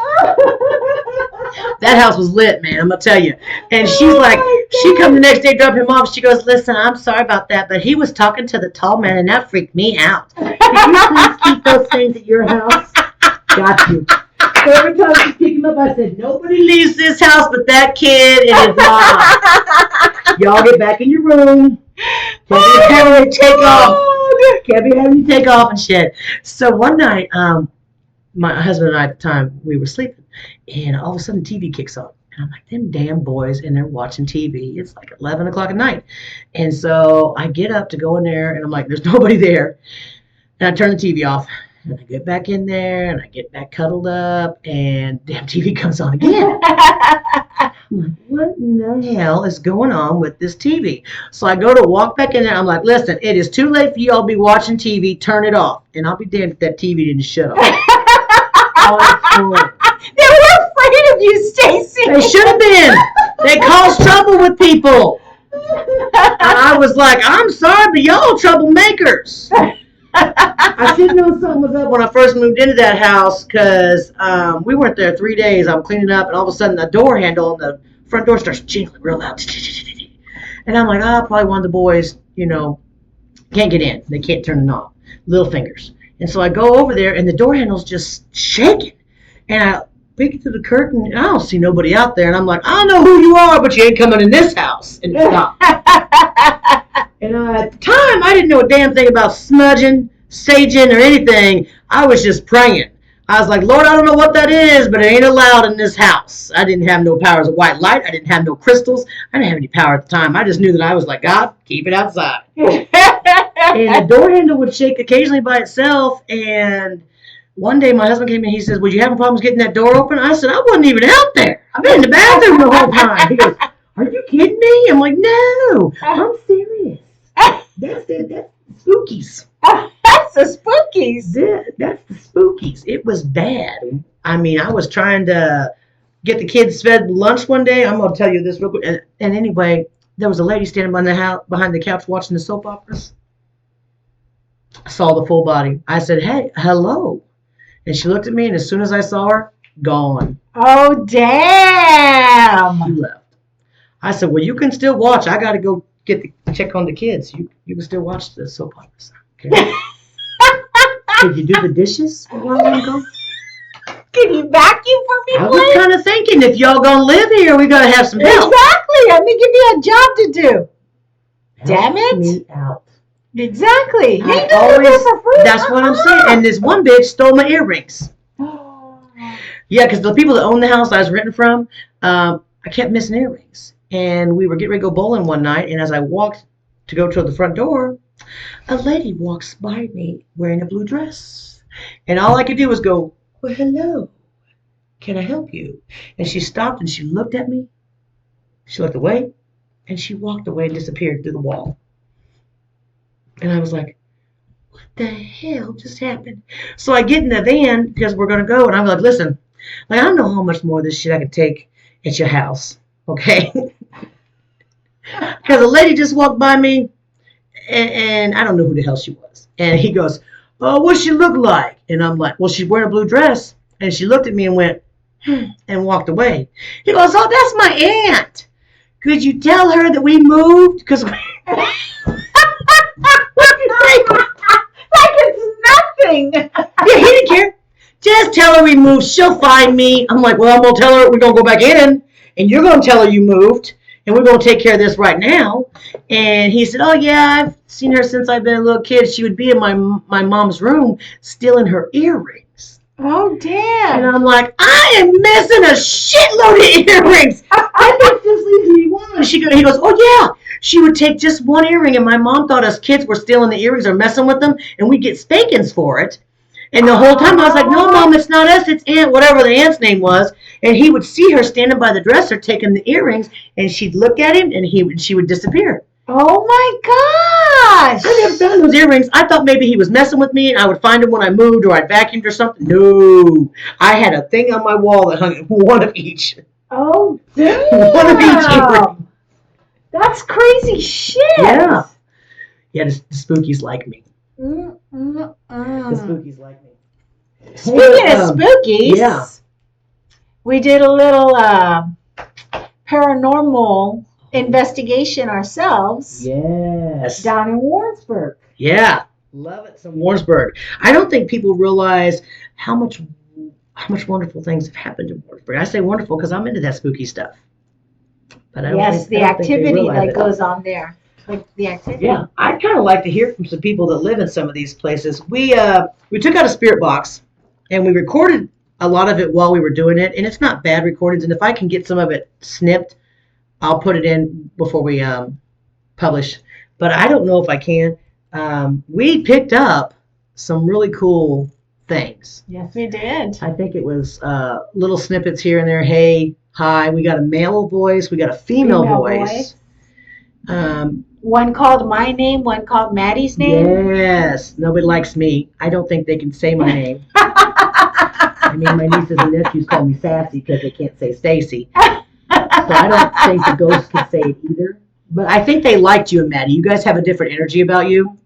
That house was lit, man, I'm going to tell you. And she's like, she come the next day, drop him off. She goes, listen, I'm sorry about that, but he was talking to the tall man, and that freaked me out. Can you please keep those things at your house? Got you. So every time she picked him up, I said, nobody leaves this house but that kid and his mom. Y'all get back in your room. Can't be having you take off. Can't be having you take off and shit. So one night, my husband and I at the time, we were sleeping, and all of a sudden TV kicks on. And I'm like, them damn boys, and they're watching TV. It's like 11 o'clock at night. And so I get up to go in there, and I'm like, there's nobody there. And I turn the TV off. And I get back in there, and I get back cuddled up, and damn TV comes on again. I'm like, what in the hell is going on with this TV? So I go to walk back in there. I'm like, listen, it is too late for you all to be watching TV. Turn it off. And I'll be damned if that TV didn't shut off. They were afraid of you, Stacy. They should have been. They cause trouble with people. And I was like, I'm sorry, but y'all troublemakers. I should know something was up when I first moved into that house because we weren't there 3 days. I'm cleaning up, and all of a sudden the door handle on the front door starts jingling real loud. And I'm like, probably one of the boys, can't get in. They can't turn the knob. Little fingers. And so I go over there, and the door handle's just shaking. And I peek through the curtain, and I don't see nobody out there. And I'm like, I don't know who you are, but you ain't coming in this house. And it stopped. And at the time, I didn't know a damn thing about smudging, saging, or anything. I was just praying. I was like, Lord, I don't know what that is, but it ain't allowed in this house. I didn't have no powers of white light. I didn't have no crystals. I didn't have any power at the time. I just knew that I was like, God, keep it outside. And the door handle would shake occasionally by itself. And one day my husband came in. He says, "Was you having problems getting that door open?" I said, "I wasn't even out there. I've been in the bathroom the whole time." He goes, "Are you kidding me?" I'm like, "No, I'm serious. That's the Spookies." That's the Spookies. That's the Spookies. It was bad. I mean, I was trying to get the kids fed lunch one day. I'm going to tell you this real quick. And anyway, there was a lady standing behind the couch watching the soap operas. I saw the full body. I said, "Hey, hello." And she looked at me, and as soon as I saw her, gone. Oh, damn. She left. I said, "Well, you can still watch. I got to go check on the kids. You can still watch the soap operas." Okay. Did you do the dishes a while ago? Can you vacuum for me, I please? was kind of thinking, if y'all gonna live here, we gotta have some help. Exactly. Let me give you a job to do. Damn Help it. me out. Exactly. You ain't I doing it always, for free. that's what I'm saying. And this one bitch stole my earrings. Yeah, because the people that own the house I was renting from, I kept missing earrings. And we were getting ready to go bowling one night, and as I walked to go to the front door, a lady walks by me wearing a blue dress. And all I could do was go, "Well, hello. Can I help you?" And she stopped, and she looked at me. She looked away, and she walked away and disappeared through the wall. And I was like, what the hell just happened? So I get in the van because we're going to go. And I'm like, listen, I don't know how much more of this shit I can take at your house. Okay? Because a lady just walked by me, and I don't know who the hell she was. And he goes, "Oh, what's she look like?" And I'm like, "Well, she's wearing a blue dress." And she looked at me and went, and walked away. He goes, "Oh, that's my aunt. Could you tell her that we moved? Because we..." Like it's nothing. Yeah, he didn't care. "Just tell her we moved. She'll find me." I'm like, "Well, I'm going to tell her we're going to go back in, and you're going to tell her you moved, and we're going to take care of this right now." And he said, "Oh, yeah, I've seen her since I've been a little kid. She would be in my mom's room stealing her earrings." Oh, damn. And I'm like, "I am missing a shitload of earrings. I think just leaves me one." He goes, "Oh, yeah. She would take just one earring, and my mom thought us kids were stealing the earrings or messing with them, and we'd get spankings for it." And the whole time I was like, "No, Mom, it's not us. It's Aunt," whatever the aunt's name was. And he would see her standing by the dresser taking the earrings, and she'd look at him, and she would disappear. Oh, my gosh. I never found those earrings. I thought maybe he was messing with me, and I would find them when I moved, or I'd vacuumed or something. No. I had a thing on my wall that hung one of each. Oh, damn. One of each earring. That's crazy shit. Yeah. Yeah, the Spookies like me. The Mm-mm-mm. Spookies like me. Speaking of spookies, yeah. we did a little paranormal investigation ourselves. Yes. Down in Warrensburg. Yeah. Love it. Some Warrensburg. I don't think people realize how much wonderful things have happened in Warrensburg. I say wonderful because I'm into that spooky stuff. But I don't think the I don't think they activity realize that it. goes on there. Like the activity. Yeah, I'd kind of like to hear from some people that live in some of these places. We took out a spirit box and we recorded a lot of it while we were doing it, and it's not bad recordings. And if I can get some of it snipped, I'll put it in before we publish. But I don't know if I can. We picked up some really cool things. Yes, we did. I think it was little snippets here and there. Hey, hi. We got a male voice. We got a female voice. One called my name, one called Maddie's name. Yes. Nobody likes me. I don't think they can say my name. I mean, my nieces and nephews call me Sassy because they can't say Stacy. So I don't think the ghosts can say it either. But I think they liked you and Maddie. You guys have a different energy about you.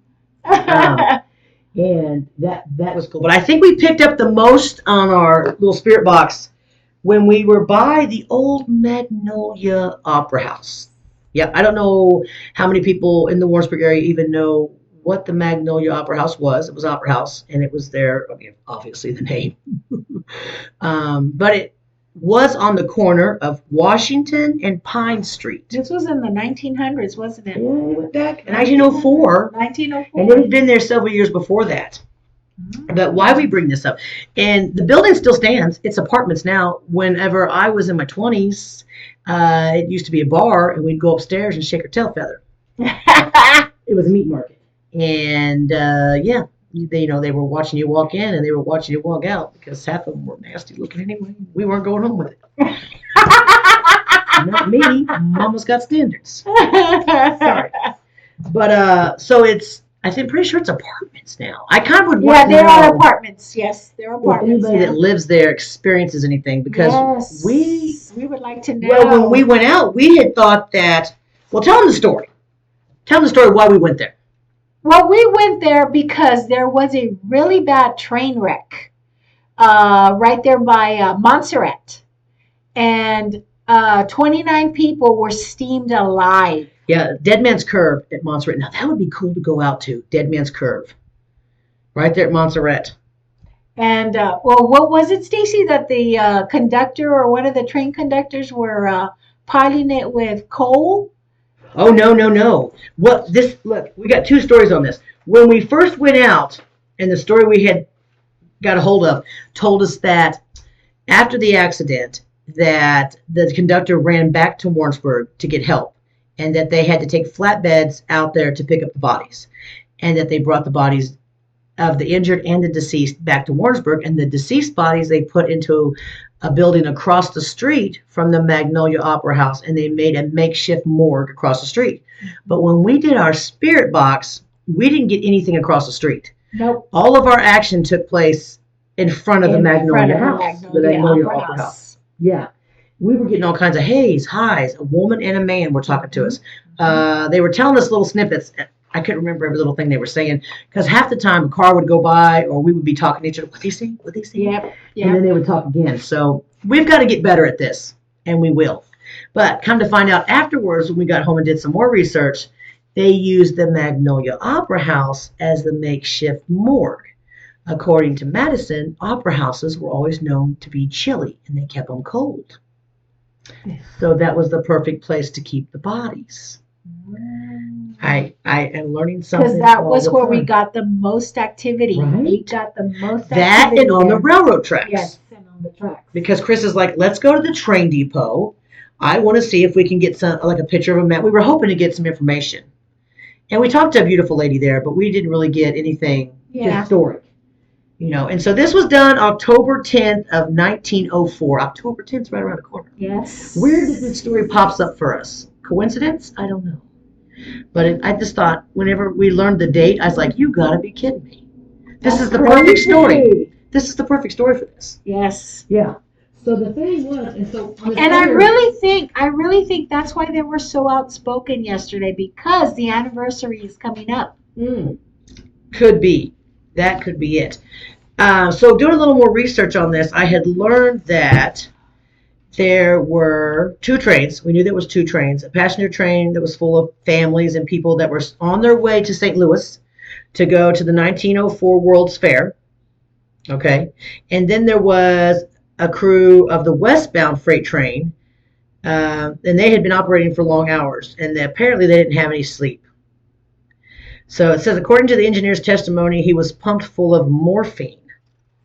And that was cool. But I think we picked up the most on our little spirit box when we were by the old Magnolia Opera House. Yeah, I don't know how many people in the Warrensburg area even know what the Magnolia Opera House was. It was Opera House, and it was there, I mean, obviously the name. But it was on the corner of Washington and Pine Street. This was in the 1900s, wasn't it? Yeah, it went back in 1904. 1904. And it had been there several years before that. But why we bring this up? And the building still stands. It's apartments now. Whenever I was in my 20s, it used to be a bar, and we'd go upstairs and shake our tail feather. It was a meat market. And, yeah, they were watching you walk in, and they were watching you walk out because half of them were nasty looking anyway. We weren't going home with it. Not me. Mama's got standards. Sorry. But, so I'm pretty sure it's apartments now. I kind of would want to know. Yeah, there are apartments. Yes, there are apartments. If anybody that lives there experiences anything, because we would like to know. Well, when we went out, we had thought that. Well, tell them the story. Tell them the story why we went there. Well, we went there because there was a really bad train wreck right there by Montserrat, and 29 people were steamed alive. Yeah, Dead Man's Curve at Montserrat. Now, that would be cool to go out to, Dead Man's Curve. Right there at Montserrat. And, well, what was it, Stacy, that the conductor or one of the train conductors were piling it with coal? Oh, no. Look, we got two stories on this. When we first went out, and the story we had got a hold of told us that after the accident, that the conductor ran back to Warrensburg to get help. And that they had to take flatbeds out there to pick up the bodies. And that they brought the bodies of the injured and the deceased back to Warrensburg. And the deceased bodies they put into a building across the street from the Magnolia Opera House. And they made a makeshift morgue across the street. But when we did our spirit box, we didn't get anything across the street. Nope. All of our action took place in front of the Magnolia House. The Magnolia Opera House. Yeah. We were getting all kinds of heys, highs. A woman and a man were talking to us. They were telling us little snippets. I couldn't remember every little thing they were saying because half the time a car would go by or we would be talking to each other. What they say? What they say? Yep. And then they would talk again. So we've got to get better at this, and we will. But come to find out afterwards, when we got home and did some more research, they used the Magnolia Opera House as the makeshift morgue. According to Madison, opera houses were always known to be chilly, and they kept them cold. So that was the perfect place to keep the bodies. I am learning something. Because that was where we got the most activity. Right? We got the most activity. That and on the railroad tracks. Yes, and on the tracks. Because Chris is like, let's go to the train depot. I want to see if we can get a picture of a map. We were hoping to get some information. And we talked to a beautiful lady there, but we didn't really get anything historic. And so this was done October 10th of 1904. October 10th is right around the corner. Yes. Where did this story pops up for us? Coincidence? I don't know. But I just thought, whenever we learned the date, I was like, you gotta be kidding me. This is the perfect story. This is the perfect story for this. Yes. Yeah. So the thing was, I really think that's why they were so outspoken yesterday, because the anniversary is coming up. Could be. That could be it. So doing a little more research on this, I had learned that there were two trains. We knew there was two trains. A passenger train that was full of families and people that were on their way to St. Louis to go to the 1904 World's Fair. Okay. And then there was a crew of the westbound freight train, and they had been operating for long hours, and apparently they didn't have any sleep. So it says, according to the engineer's testimony, he was pumped full of morphine.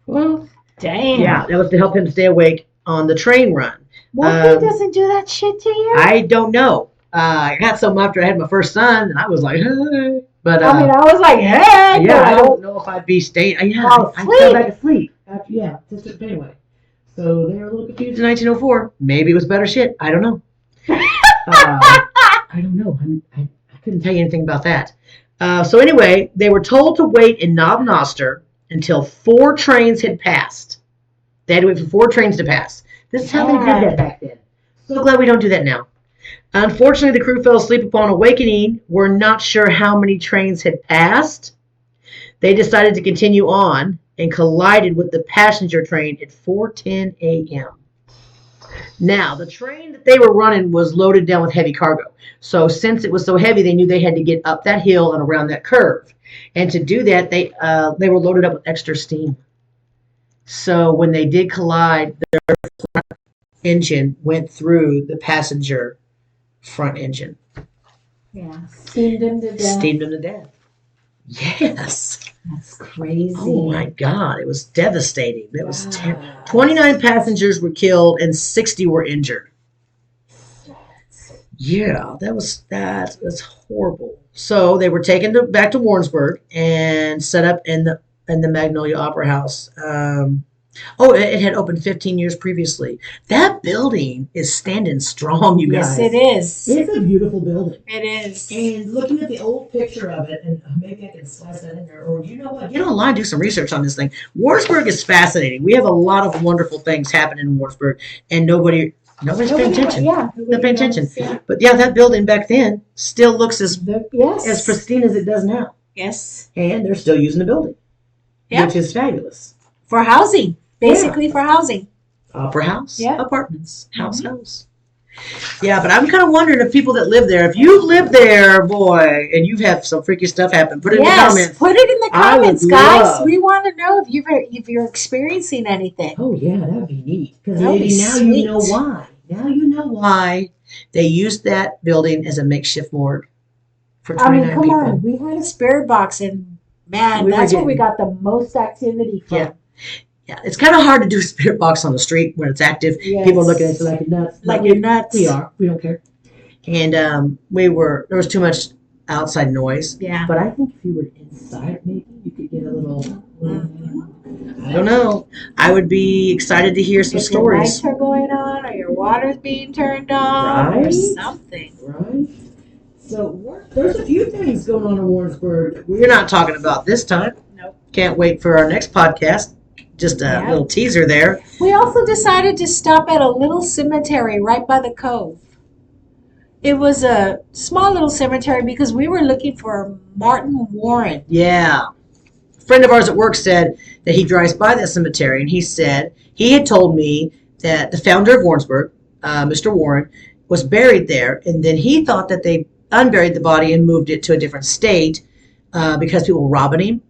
Well, damn. Yeah, that was to help him stay awake on the train run. Morphine doesn't do that shit to you? I don't know. I got some after I had my first son, and I was like, hey. But I was like, hey. Yeah, I don't know if I'd be staying. I fell back asleep. Just anyway. So they were a little confused in 1904. Maybe it was better shit. I don't know. I don't know. I couldn't tell you anything about that. So anyway, they were told to wait in Knob Noster until 4 trains had passed. They had to wait for 4 trains to pass. This is how they did that back then. So glad we don't do that now. Unfortunately, the crew fell asleep upon awakening. We're not sure how many trains had passed. They decided to continue on and collided with the passenger train at 4:10 a.m. Now, the train that they were running was loaded down with heavy cargo. So since it was so heavy, they knew they had to get up that hill and around that curve. And to do that, they were loaded up with extra steam. So when they did collide, their front engine went through the passenger front engine. Yeah, steamed him to death. Steamed him to death. Yes. That's crazy. Oh my God, it was devastating. It was 29 passengers were killed and 60 were injured. Yeah, that's horrible. So they were taken back to Warrensburg and set up in the Magnolia Opera House. It had opened 15 years previously. That building is standing strong, you guys. Yes, it is. It's a beautiful building. It is. And looking at the old picture of it, and maybe I can slice that in there, or you know what? Get online, do some research on this thing. Warrensburg is fascinating. We have a lot of wonderful things happening in Warrensburg, and nobody's paying attention. Yeah, they're paying attention. Yeah. But yeah, that building back then still looks as pristine as it does now. Yes. And they're still using the building, which is fabulous. For housing. Basically for housing. Opera house, apartments, house. Yeah, but I'm kind of wondering if people that live there, if you live there, boy, and you've had some freaky stuff happen, put it in the comments. Put it in the comments, guys. We want to know if you're experiencing anything. Oh yeah, that would be neat. Because now you know why. Now you know why they used that building as a makeshift morgue for 29 people. Come on. We had a spirit box, and man, that's where we got the most activity from. Yeah, it's kind of hard to do a spirit box on the street when it's active. Yes. People are looking at you like you're nuts. Like you're nuts. We are. We don't care. And there was too much outside noise. Yeah. But I think if you were inside, maybe you could get a little. I don't know. I would be excited to hear some stories. Your lights are going on, or your water's being turned on, or something. Right. So there's a few things going on in Warrensburg that we're not talking about this time. Nope. Can't wait for our next podcast. Just a little teaser there. We also decided to stop at a little cemetery right by the cove. It was a small little cemetery because we were looking for Martin Warren. Yeah. A friend of ours at work said that he drives by that cemetery, and he said he had told me that the founder of Warrensburg, Mr. Warren, was buried there, and then he thought that they unburied the body and moved it to a different state because people were robbing him.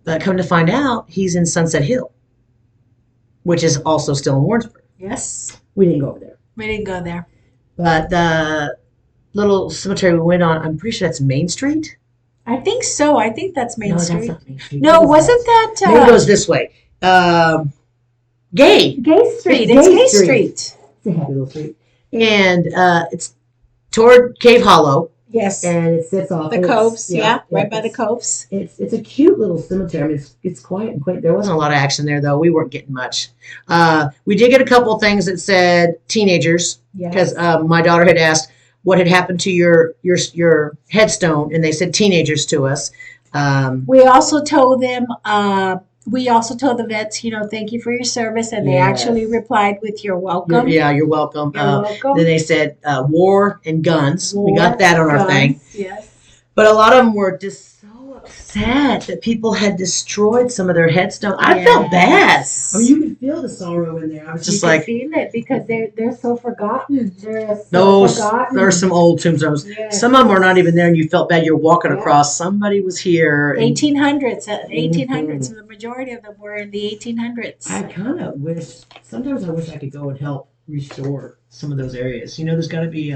But come to find out, he's in Sunset Hill, which is also still in Warrensburg. Yes. We didn't go over there. We didn't go there. But the little cemetery we went on, I'm pretty sure that's Main Street. I think so. I think that's Main Street. That's not Main Street. No, wasn't that... Maybe it goes this way. Gay Street. It's Gay Street. It's a happy little street. And it's toward Cave Hollow. Yes. And it sits off the coves. Right by the coves. It's a cute little cemetery. I mean, it's quiet and quaint. There wasn't a lot of action there, though. We weren't getting much. We did get a couple of things that said teenagers, because my daughter had asked what had happened to your headstone, and they said teenagers to us. We also told them. We also told the vets, thank you for your service, and they actually replied with "You're welcome." You're welcome. You're welcome. Then they said war and guns. We got that on our thing. Yes. But a lot of them were just so upset that people had destroyed some of their headstones. I felt bad. I mean, you could feel the sorrow in there. I was just You like, can feel it because they're so forgotten. They're so those, forgotten. there are some old tombstones. Yes. Some of them are not even there, and you felt bad. You're walking across. Somebody was here. 1800s. 1800s. The majority of them were in the 1800s. I kind of wish, sometimes I wish I could go and help restore some of those areas. You know, there's got to be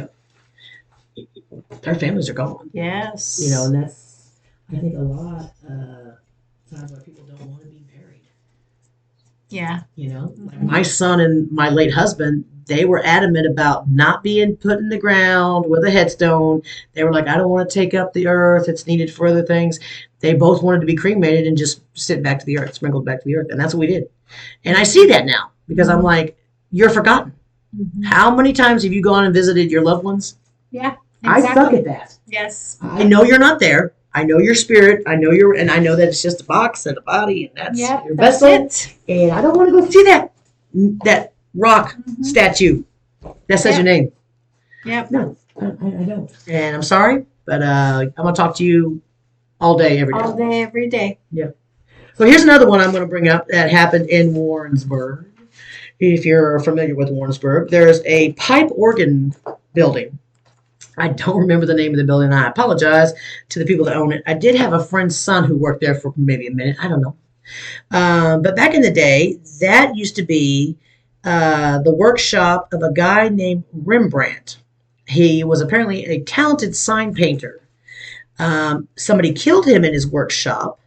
their families are gone. Yes. You know, and that's, I think, a lot times why people don't want to be buried. Yeah. You know, like my son and my late husband, they were adamant about not being put in the ground with a headstone. They were like, I don't want to take up the earth. It's needed for other things. They both wanted to be cremated and just sit back to the earth, sprinkled back to the earth. And that's what we did. And I see that now because I'm like, you're forgotten. Mm-hmm. How many times have you gone and visited your loved ones? Yeah. Exactly. I suck at that. Yes. I know you're not there. I know your spirit. I know and I know that it's just a box and a body, and that's your vessel. It. And I don't want to go see that rock statue that says your name. Yep. No, I don't. And I'm sorry, but I'm gonna talk to you all day, every day. All day, every day. Yeah. So here's another one I'm going to bring up that happened in Warrensburg. If you're familiar with Warrensburg, there's a pipe organ building. I don't remember the name of the building. I apologize to the people that own it. I did have a friend's son who worked there for maybe a minute. I don't know. But back in the day, that used to be the workshop of a guy named Rembrandt. He was apparently a talented sign painter. Somebody killed him in his workshop,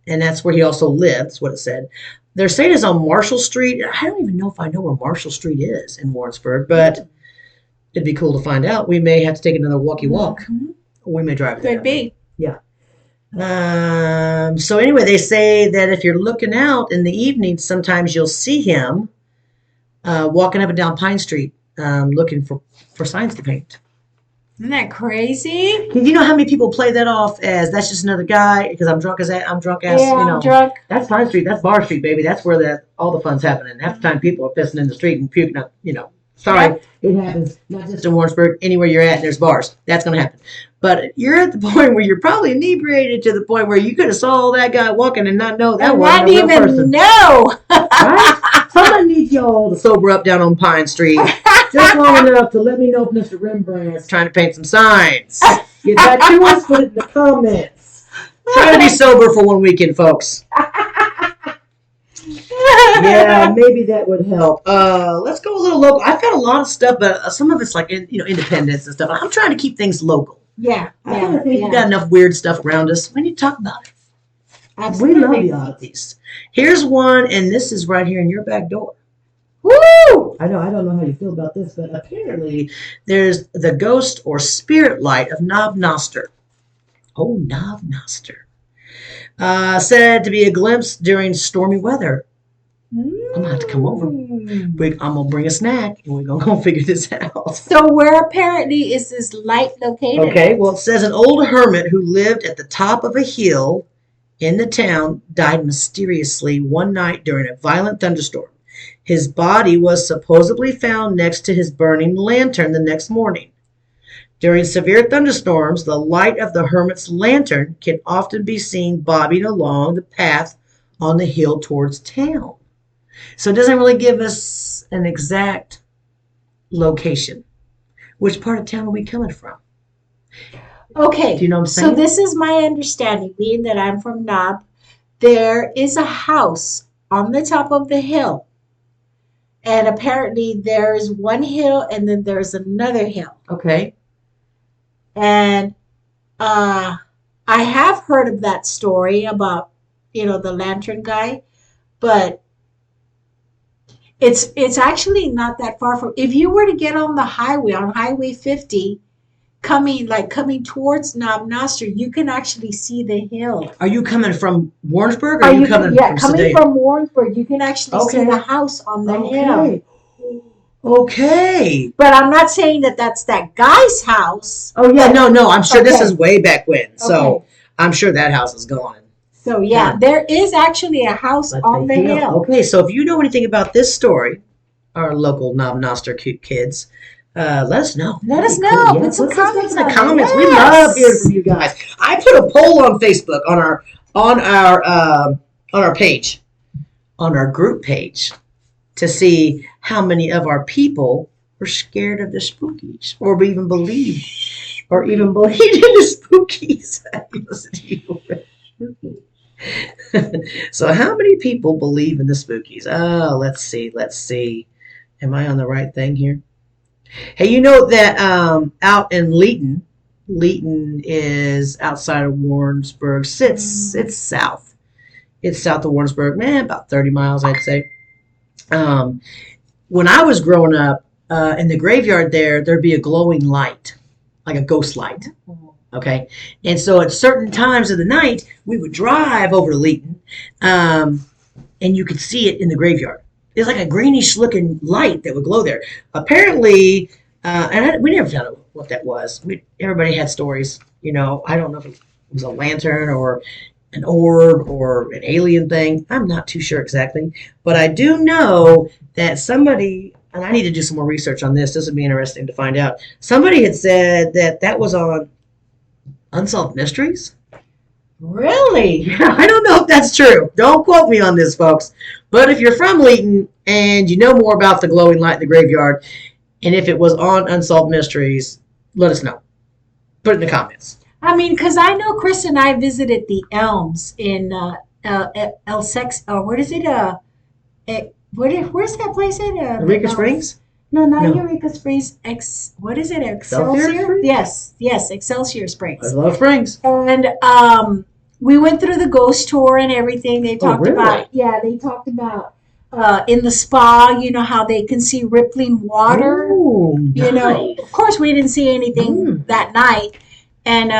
and that's where he also lived, is what it said. They're saying it's on Marshall Street. I don't even know if I know where Marshall Street is in Warrensburg, but it'd be cool to find out. We may have to take another walk. Mm-hmm. We may drive there. Could be. Yeah. So anyway, they say that if you're looking out in the evening, sometimes you'll see him walking up and down Pine Street looking for signs to paint. Isn't that crazy? Do you know how many people play that off as that's just another guy because I'm drunk as yeah, you know. I'm drunk. That's Pine Street. That's Bar Street, baby. That's where all the fun's happening. Half the time people are pissing in the street and puking up, you know. Sorry, it happens. Not just in Warrensburg. Anywhere you're at, and there's bars. That's going to happen. But you're at the point where you're probably inebriated to the point where you could have saw that guy walking and not know that wasn't a real person. Know. Right? Someone needs y'all to sober up down on Pine Street just long enough to let me know if Mr. Rembrandt's trying to paint some signs. Get that to us. Put it in the comments. Try to be sober for one weekend, folks. Yeah, maybe that would help. Let's go a little local. I've got a lot of stuff, but some of it's like independence and stuff. I'm trying to keep things local. Yeah. I kind of think we got enough weird stuff around us. We need to talk about it. Absolutely. We love the oddities. Here's one, and this is right here in your back door. Woo! I don't know how you feel about this, but apparently there's the ghost or spirit light of Knob Noster. Oh, Knob Noster. Said to be a glimpse during stormy weather. I'm going to have to come over. I'm going to bring a snack, and we're going to figure this out. So where apparently is this light located? Okay, well, it says an old hermit who lived at the top of a hill in the town died mysteriously one night during a violent thunderstorm. His body was supposedly found next to his burning lantern the next morning. During severe thunderstorms, the light of the hermit's lantern can often be seen bobbing along the path on the hill towards town. So it doesn't really give us an exact location. Which part of town are we coming from? Okay. Do you know what I'm saying? So this is my understanding, being that I'm from Knob. There is a house on the top of the hill. And apparently there's one hill and then there's another hill. Okay. And I have heard of that story about, the lantern guy, but it's actually not that far from. If you were to get on the highway, on Highway 50, coming towards Knob Noster, you can actually see the hill. Are you coming from Warrensburg or are you coming from coming from Warrensburg, you can actually see the house on the hill. Okay. But I'm not saying that that's that guy's house. Oh, yeah. No. I'm sure this is way back when. So I'm sure that house is gone. So, there is actually a house on the hill. Okay. So if you know anything about this story, our local Knob Noster kids, let us know. Let us That'd be know. cool. Yeah, Put some put some comments stuff in the on it. comments. We Yes. love hearing from you guys. I put a poll on Facebook on our page, on our group page, to see how many of our people were scared of the spookies, or even believed in the spookies. Listen to you. So how many people believe in the spookies? Oh, let's see. Am I on the right thing here? Hey, you know that out in Leeton is outside of Warrensburg. It's south. It's south of Warrensburg, man, about 30 miles, I'd say. When I was growing up, in the graveyard there'd be a glowing light, like a ghost light. Okay. And so at certain times of the night, we would drive over to Leeton, and you could see it in the graveyard. It was like a greenish looking light that would glow there. Apparently, we never found out what that was. Everybody had stories. You know, I don't know if it was a lantern or an orb or an alien thing. I'm not too sure exactly. But I do know that somebody, and I need to do some more research on this. This would be interesting to find out. Somebody had said that was on Unsolved Mysteries. Really? Yeah, I don't know if that's true. Don't quote me on this, folks. But if you're from Leeton and you know more about the glowing light in the graveyard, and if it was on Unsolved Mysteries, let us know. Put it in the comments. I mean, because I know Chris and I visited the Elms in El Sex. What is it? Where's that place at? Eureka Springs? No, not No. Eureka Springs. What is it? Excelsior Excelsior? Springs? Yes, Excelsior Springs. I love Springs. And we went through the ghost tour and everything. They talked really? they talked about in the spa, you know, how they can see rippling water. Ooh, You know, nice. of course, we didn't see anything that night. And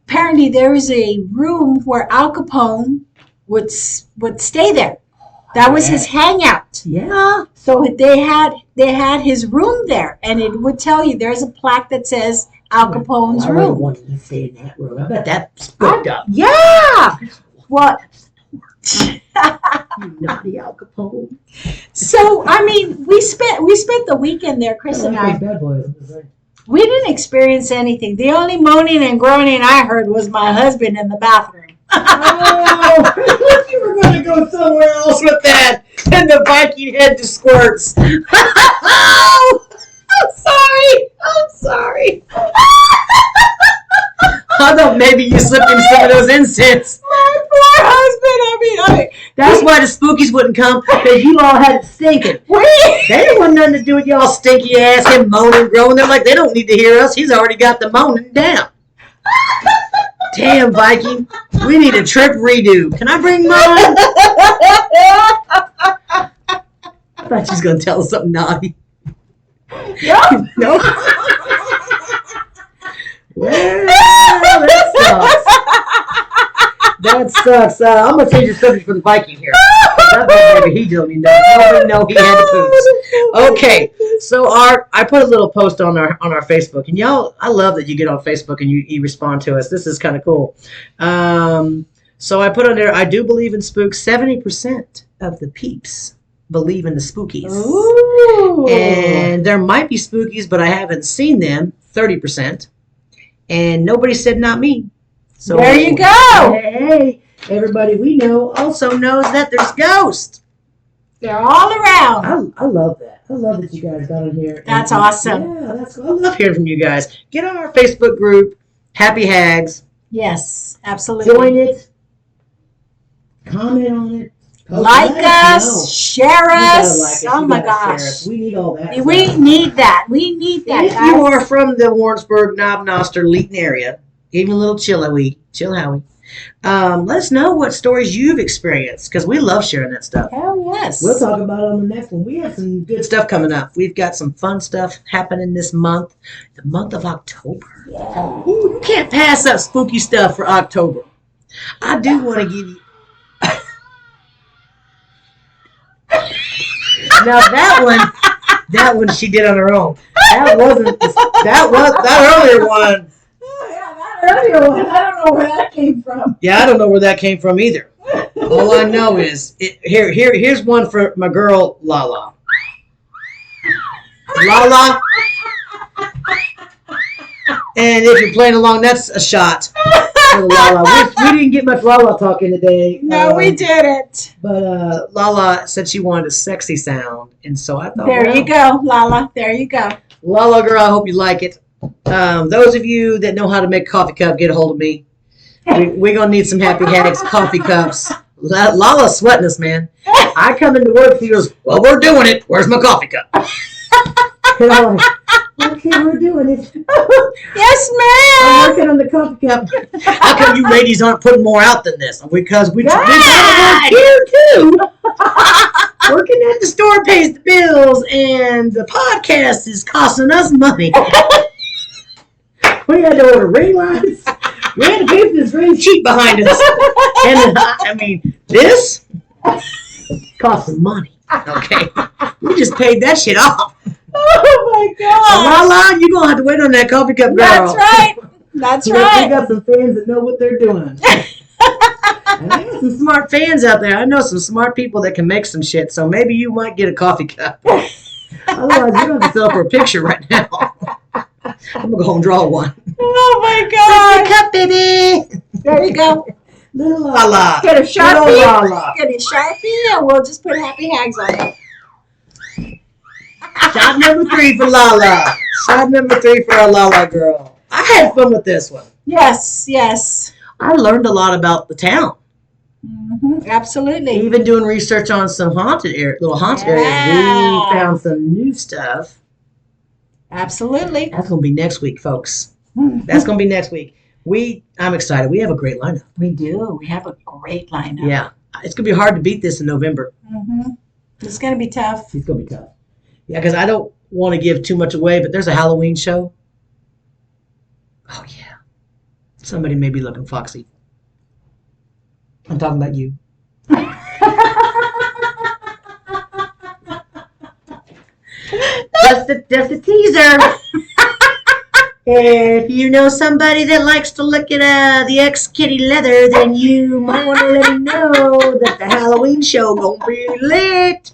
apparently, there is a room where Al Capone would stay there. That was his hangout. Yeah. So they had his room there, and it would tell you there's a plaque that says Al Capone's I room. wanted to stay in that room. I bet that's booked up. Yeah. What? You naughty Al Capone. So I mean, we spent the weekend there, Chris and I. Bad boys. We didn't experience anything. The only moaning and groaning I heard was my husband in the bathroom. Oh, you were going to go somewhere else with that. And the Viking head to squirts. Oh, I'm sorry. I thought maybe you slipped him some of those incense. My poor husband. I mean, That's why the spookies wouldn't come, because you all had it stinking. They didn't want nothing to do with y'all stinky ass, him moaning, groaning. They're like, they don't need to hear us. He's already got the moaning down. Damn, Viking. We need a trip redo. Can I bring mine? I thought she was going to tell us something naughty. No. Well, that sucks. I'm going to change the subject for the Viking here. Maybe he don't even know he had the poops. Okay, so I put a little post on our Facebook, and y'all, I love that you get on Facebook and you respond to us. This is kind of cool. So I put on there, I do believe in spooks. 70% of the peeps believe in the spookies. Ooh. And there might be spookies, but I haven't seen them. 30%. And nobody said not me. So There you go. Hey, everybody we know also knows that there's ghosts. They're all around. I love that. I love that you guys got on here. That's awesome. Yeah, that's cool. I love hearing from you guys. Get on our Facebook group, Happie Hagz. Yes, absolutely. Join it. Comment on it. Like us, share us. Like us. Oh You my gotta share gosh. us. We need all that. We stuff. need that. We need that, If guys. you are from the Warrensburg, Knob-Noster, Leeton area, even a little Chilhowie, let us know what stories you've experienced, because we love sharing that stuff. Hell yes. We'll talk about it on the next one. We have some good stuff coming up. We've got some fun stuff happening this month, the month of October. Yeah. Ooh, you can't pass up spooky stuff for October. I do want to give you. Now that one she did on her own. That earlier one. Yeah, that earlier one. I don't know where that came from. Yeah, I don't know where that came from either. All I know is here's one for my girl Lala. Lala, And if you're playing along, that's a shot for Lala. We didn't get much Lala talking today. No, we didn't. But Lala said she wanted a sexy sound. And so I thought, There you go, Lala. There you go. Lala girl, I hope you like it. Those of you that know how to make a coffee cup, get a hold of me. We're going to need some Happie Hagz coffee cups. Lala's sweating us, man. I come into work, he goes, well, we're doing it. Where's my coffee cup? And I'm like, okay, we're doing it. Yes, ma'am. I'm working on the coffee cup. How come you ladies aren't putting more out than this? Because we try to work here, too. Working at the store pays the bills, and the podcast is costing us money. We had to order ring lights. We had to pay for this green sheet behind us. And I mean, this cost some money. Okay. We just paid that shit off. Oh my God. Lala, you're going to have to wait on that coffee cup, girl. That's right. That's right. We got some fans that know what they're doing. And I got some smart fans out there. I know some smart people that can make some shit, so maybe you might get a coffee cup. Otherwise, you don't have to sell for a picture right now. I'm going to go home and draw one. Oh my God. Cup, baby. There you go. Little Lala. Get a Sharpie. Little Lala. Get a Sharpie, and we'll just put Happie Hagz on it. Shot number 3 for Lala. Shot number 3 for our Lala girl. I had fun with this one. Yes, yes. I learned a lot about the town. Mm-hmm. Absolutely. Even doing research on some little haunted areas, we found some new stuff. Absolutely. That's going to be next week, folks. That's going to be next week. I'm excited. We have a great lineup. We do. We have a great lineup. Yeah. It's going to be hard to beat this in November. Mm-hmm. It's going to be tough. It's going to be tough. Yeah, because I don't want to give too much away, but there's a Halloween show. Oh, yeah. Somebody may be looking foxy. I'm talking about you. Just a teaser. If you know somebody that likes to look at the ex-kitty leather, then you might want to let him know that the Halloween show gonna be lit.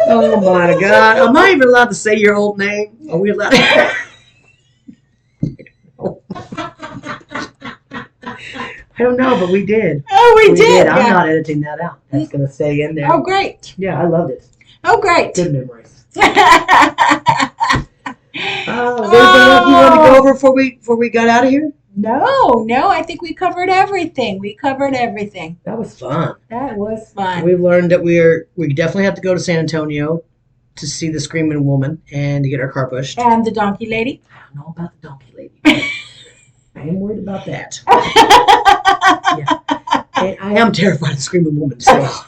Oh my God! Am I even allowed to say your old name? Are we allowed? I don't know, but we did. Oh, we did. I'm Yeah. not editing that out. That's gonna stay in there. Oh, great. Yeah, I loved it. Oh, great. Good memories. Anything else you want to go over before we got out of here? No, I think we covered everything. That was fun. That was fun. We've learned that we definitely have to go to San Antonio to see the Screaming Woman and to get our car pushed. And the donkey lady. I don't know about the donkey lady. I am worried about that. Yeah. And I am terrified of the Screaming Woman as well.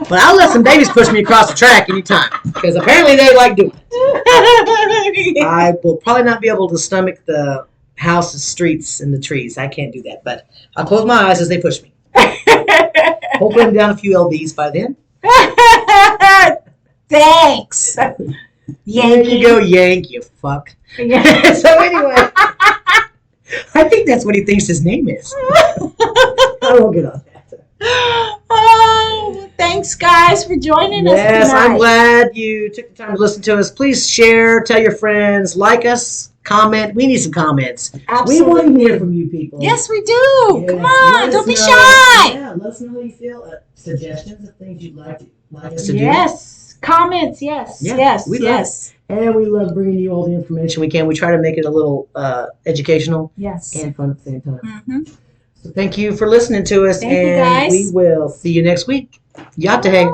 But I'll let some babies push me across the track anytime because apparently they like doing it. I will probably not be able to stomach the houses, streets, and the trees. I can't do that, but I'll close my eyes as they push me. Hopefully I'm down a few LBs by then. Thanks. There you go, Yank, you fuck. So anyway, I think that's what he thinks his name is. I won't get on that. Oh, thanks, guys, for joining us Yes, tonight. I'm glad you took the time to listen to us. Please share, tell your friends, like us, comment. We need some comments. Absolutely. We want to hear from you people. Yes, we do. Yes, Come on, let don't us be know. shy. Yeah, let us know how you feel. Suggestions of things you'd like us to do. Yes, comments. Yes, Yeah, yes, we love yes, And we love bringing you all the information we can. We try to make it a little educational yes. and fun at the same time. Mm-hmm. So thank you for listening to us. Thank you, and guys. we will see you next week. Yatahey.